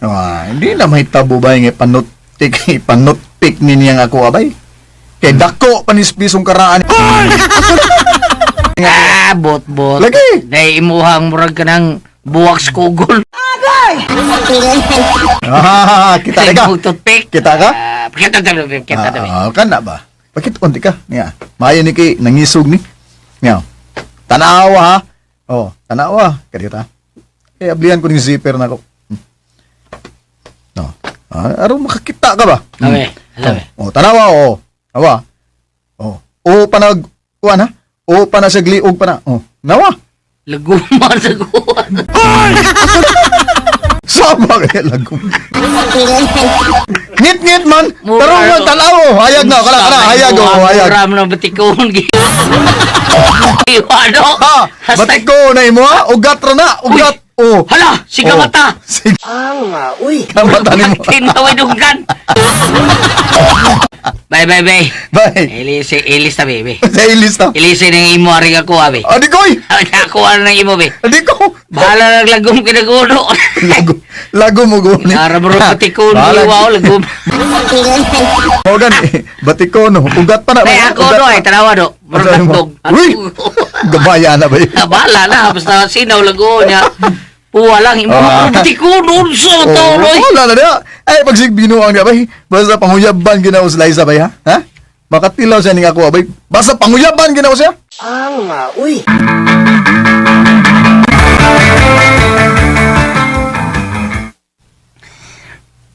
Hindi na mahitabo, bay, nga ipanotpik ninyang ako, abay. Kay dako panispisong karaan. Bot. Lagi. Dahil imuhang murag ka ng buwak skugol. Kita ka? Toothpick. Kita ka? Kita tabi. Kan na ba? Bakit konti ka? Nga. Maya ni kay nangisog ni. Nga. Tanawa ha? Oh, tanawa. Kadita. Kaya ablihan ko ng zipper na ko. No. Aron makakita ka ba? Okay. Oh, tanawa oh. Awa. Oh. O panag kuan ha? O panasagli og pana. Oh. Nawa. Laguman sa kuwan. Sama kaya lagum. Ngit man. Pero mo tanaw. Hayag na kana hayag oh, hayag. Ram na batikon gi. Iwano. Batiko na imo ha? Ugat ra na. Ugat. Oh. Hala, siga mata. Uy. Kamata nimo. Tinaway dugan. Bye. Ilis na, bebe. Sa ilis na? Ilis na imo aring ako, abe. Adi ko eh. Ako na imo, be. Adi ko. Bahala na lagom kinaguno. Lagom mo guni. Narabro batikon, wow, lagom. O gani, batikon, ugat pa na. Ay, ako do, ay, tanawa do. Maragdog. Uy, gabaya na ba yun? Bahala na, basta sinaw lago niya. Puwa lang, imo batikon, unso, toloy. Wala na niya. Ay, pagsig binuang niya ba? Basta panguyaban ginawa sa Liza ba ya? Ha? Makatilaw siya ni ako, abay. Basta panguyaban ginawa siya? Uy.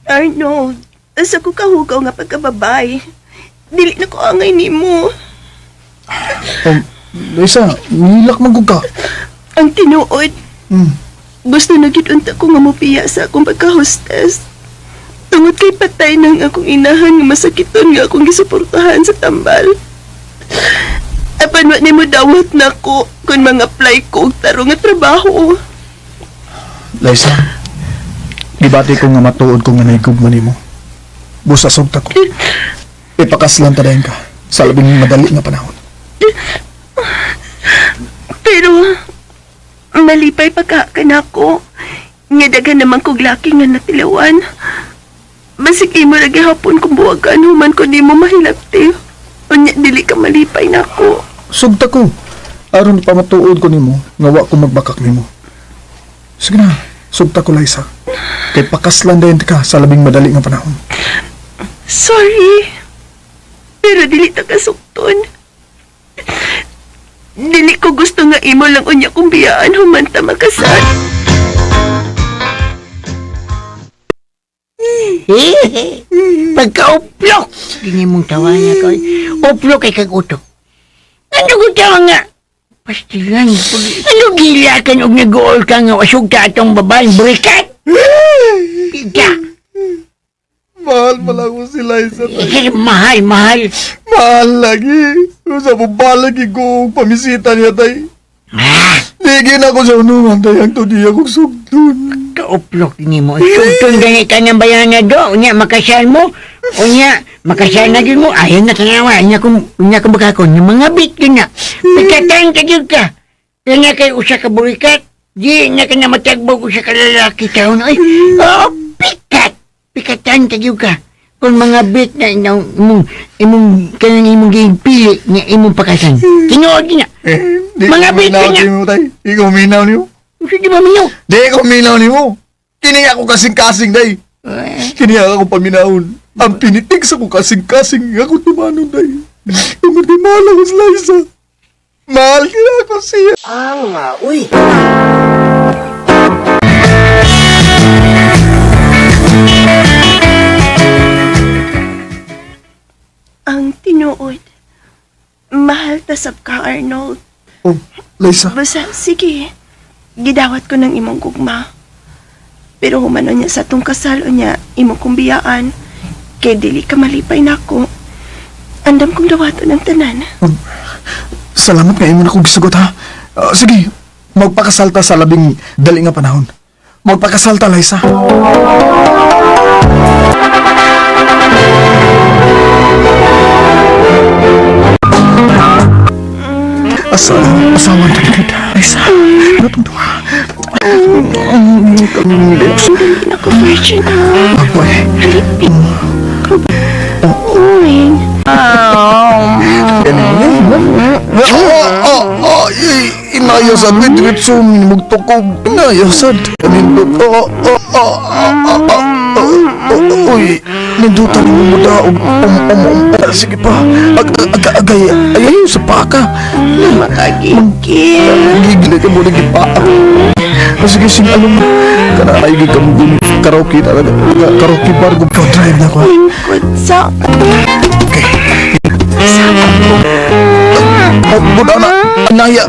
Arnold, asa ko kahugaw nga pagkababay. Dili na ko angay nimo. Liza, nilak man ka. Ang tinuod, gusto na gid unta ko nga mopiya sa akong pagka-hostess. Tungod kay patay nang akong inahan nga masakiton nga akong gisuportahan sa tambal. Apan wa nimo dawat na ko kung mga-apply ko og tarong nga trabaho. Liza, gibati ko nga matuod ko nga naigugman nimo. Busa sugta ko. Ipakaslan ta dayon ka sa labing madali nga panahon. Pero malipay pagkakan ako. Nga daghan naman kog laki nga natilawan. Basig imo lagi hapon kung buwagan human ko di mo mahilapti. Unya dili ka malipay nako. Sugta ko. Aron pa matuod ko nimo nga wa ko magbakak nimo. Sige na, sugta ko Liza. Kay pakaslan dayon ka sa labing madali nga panahon. Sorry. Pero dili ta kasukton. Dili ko gusto nga imo lang unya kong biyaan human ta makasal. Pagka-uplok. Gini mong tawa niya ko. Uplok kay kagutok. Ano ko tawa nga? Pastilan. Ano gila kan og nag-uol ka nga wasog ka atong babaeng burikat? Ika. Mahal pala ko si Liza. Mahal. Mahal lagi. Sa babalagi ko pamisita niya tay. Digin ako sa unungan tay. Ang to di akong sugdun. Kauplok ni mo. Sugdun gani ka ng bayan na do. Unya makasal mo. Unya makasal na din mo. Ayaw na tanawa. Unya kung bakakon. Yung mga bit yun na. Pikatan ka dyan ka. Kanya kay usa ka burikat. Di na ka na matagbog usa ka lalaki taon. Ay, pikatan ka dyan ka. Kung mga bit na imong pili na imong pakasan. Tinuod niya. Mga bit ka niya. Di ko minaw niyo. Di ba minaw? Di ko minaw niyo. Kini ako kasing-kasing day. Kini ako paminahon. Ang pinitig sa ko kasing-kasing ako tumanon day. Yung di mahal ako sa Liza. Mahal kaya ako siya. Uy. Ang tinuod. Mahal ta sab ka, Arnold. Oh, Liza. Basta, sige. Gidawat ko ng imong gugma. Pero humano niya sa tong kasal o niya, imong kumbiyaan. Kay dili ka malipay na ako. Andam kong dawato ng tanan. Salamat nga imo na kong gisugot ha. Sige, magpakasalta sa labing dali nga panahon. Magpakasalta, Liza. Asawan na kita, Liza. Natong tuwa. Ako virgin na. Apoy. Halipin. Uy. Inayasan mo, diretso magtukog. Inayasan. Uy, nindutan mo mo daw. Sige pa. Agay sa paka. Makagigil. Gigil ka mo na gipa. Sige, sinalong kana ay gigam gumi. Karaoke talaga. Karaoke bar ko drive na ko. Sa Buda na. Inaya.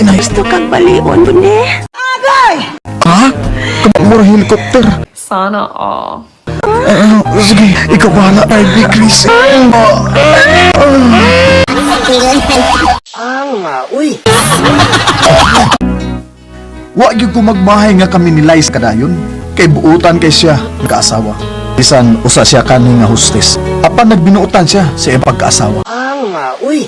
Inaya. Gusto kang baliwan mo ni? Agay! Ha? Kamamura helicopter. Sana all. Sige, ikaw bahala kay Big Chris. Uy. Wa gyud ko magbahay nga kami ni Liza kadayon. Kay buutan kay siya nagkaasawa. Bisan usa siya kani nga hostess. Apan nagbinuutan siya sa iyang pagkaasawa. Uy.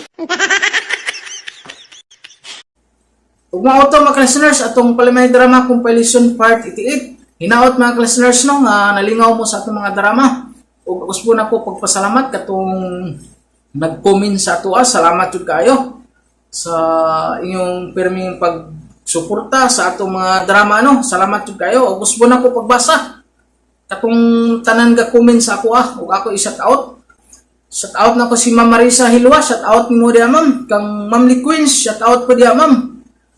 Ug mga auto mga listeners, atong palimay drama compilation part 88. Hinaot mga listeners no nga nalingaw mo sa atong mga drama. Ug gusto na ko pagpasalamat katong nag-comment sa ato. Salamat jud kayo sa inyong pirming pagsuporta sa atong mga drama no. Salamat jud kayo. Ug gusto na ko pagbasa katong tanan ga comment sa ako ug ako i-shout out. Shout out na ko si Ma'am Marisa Hilwa, shout out ni mo dia ma'am. Kang Ma'am Lee Queens, shout out po dia ma'am.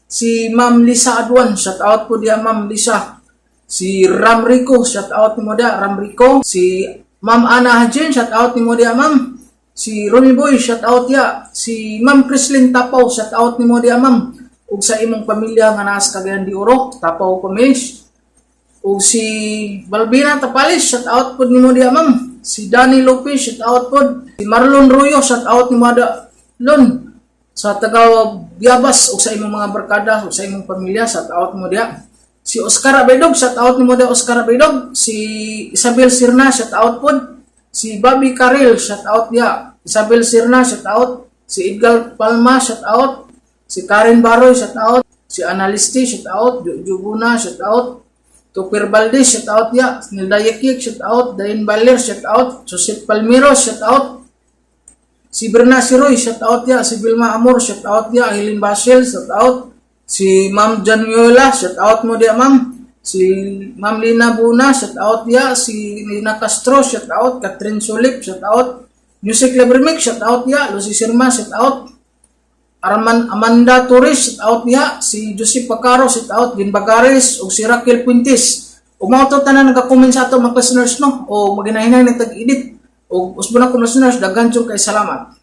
Si Ma'am Lisa Adwan, shout out po dia Ma'am Lisa. Si Ram Rico, shout out ni mo dia Ram Rico. Si Ma'am Ana Hajin, shout out ni mo dia ma'am. Si Ronnie Boy, shout out ya. Si Ma'am Crislin Tapaw, shout out ni mo dia ma'am. Ug sa imong pamilya nga naa sa Cagayan de Oro, Tapaw Kumis. Ug si Balbina Tapalis, shout out po ni mo dia ma'am. Si Danny Lopez, shout out po. Si Marlon Royo, shout out ni mo dia Lon. Sa taga Biabas ug sa imong mga barkada ug sa imong pamilya, shout out mo dia. Si Oscar Abedog, shout out ni mo dia Oscar Abedog. Si Isabel Sirna, shout out po. Si Bobby Caril, shout out dia. Isabel Sirna, shout out. Si Edgar Palma, shout out. Si Karen Baroy, shout out. Si Analisti, shout out. Juguna, shout out. Tupir Valdez, shout out dia. Nilda Yekik, shout out. Dain Baler, shout out. Joseph Palmiro, shout out. Si Berna Siroy, shout out ya. Si Vilma Amor, shout out ya. Helen Basel, shout out. Si Ma'am Janyola, shout out mo dia ma'am. Si Ma'am Lina Buna, shout out ya. Si Lina Castro, shout out. Catherine Solip, shout out. Music Levermix, shout out ya. Lucy Sirma, shout out. Amanda Torres, shout out ya. Si Joseph Pacaro, shout out. Gin Bagares, o si Raquel Puentes. O mga ito tanan nagka-comment sa ato mga listeners no. O maginahinay na tag-edit. O usbo na ko listeners, daghan kay salamat.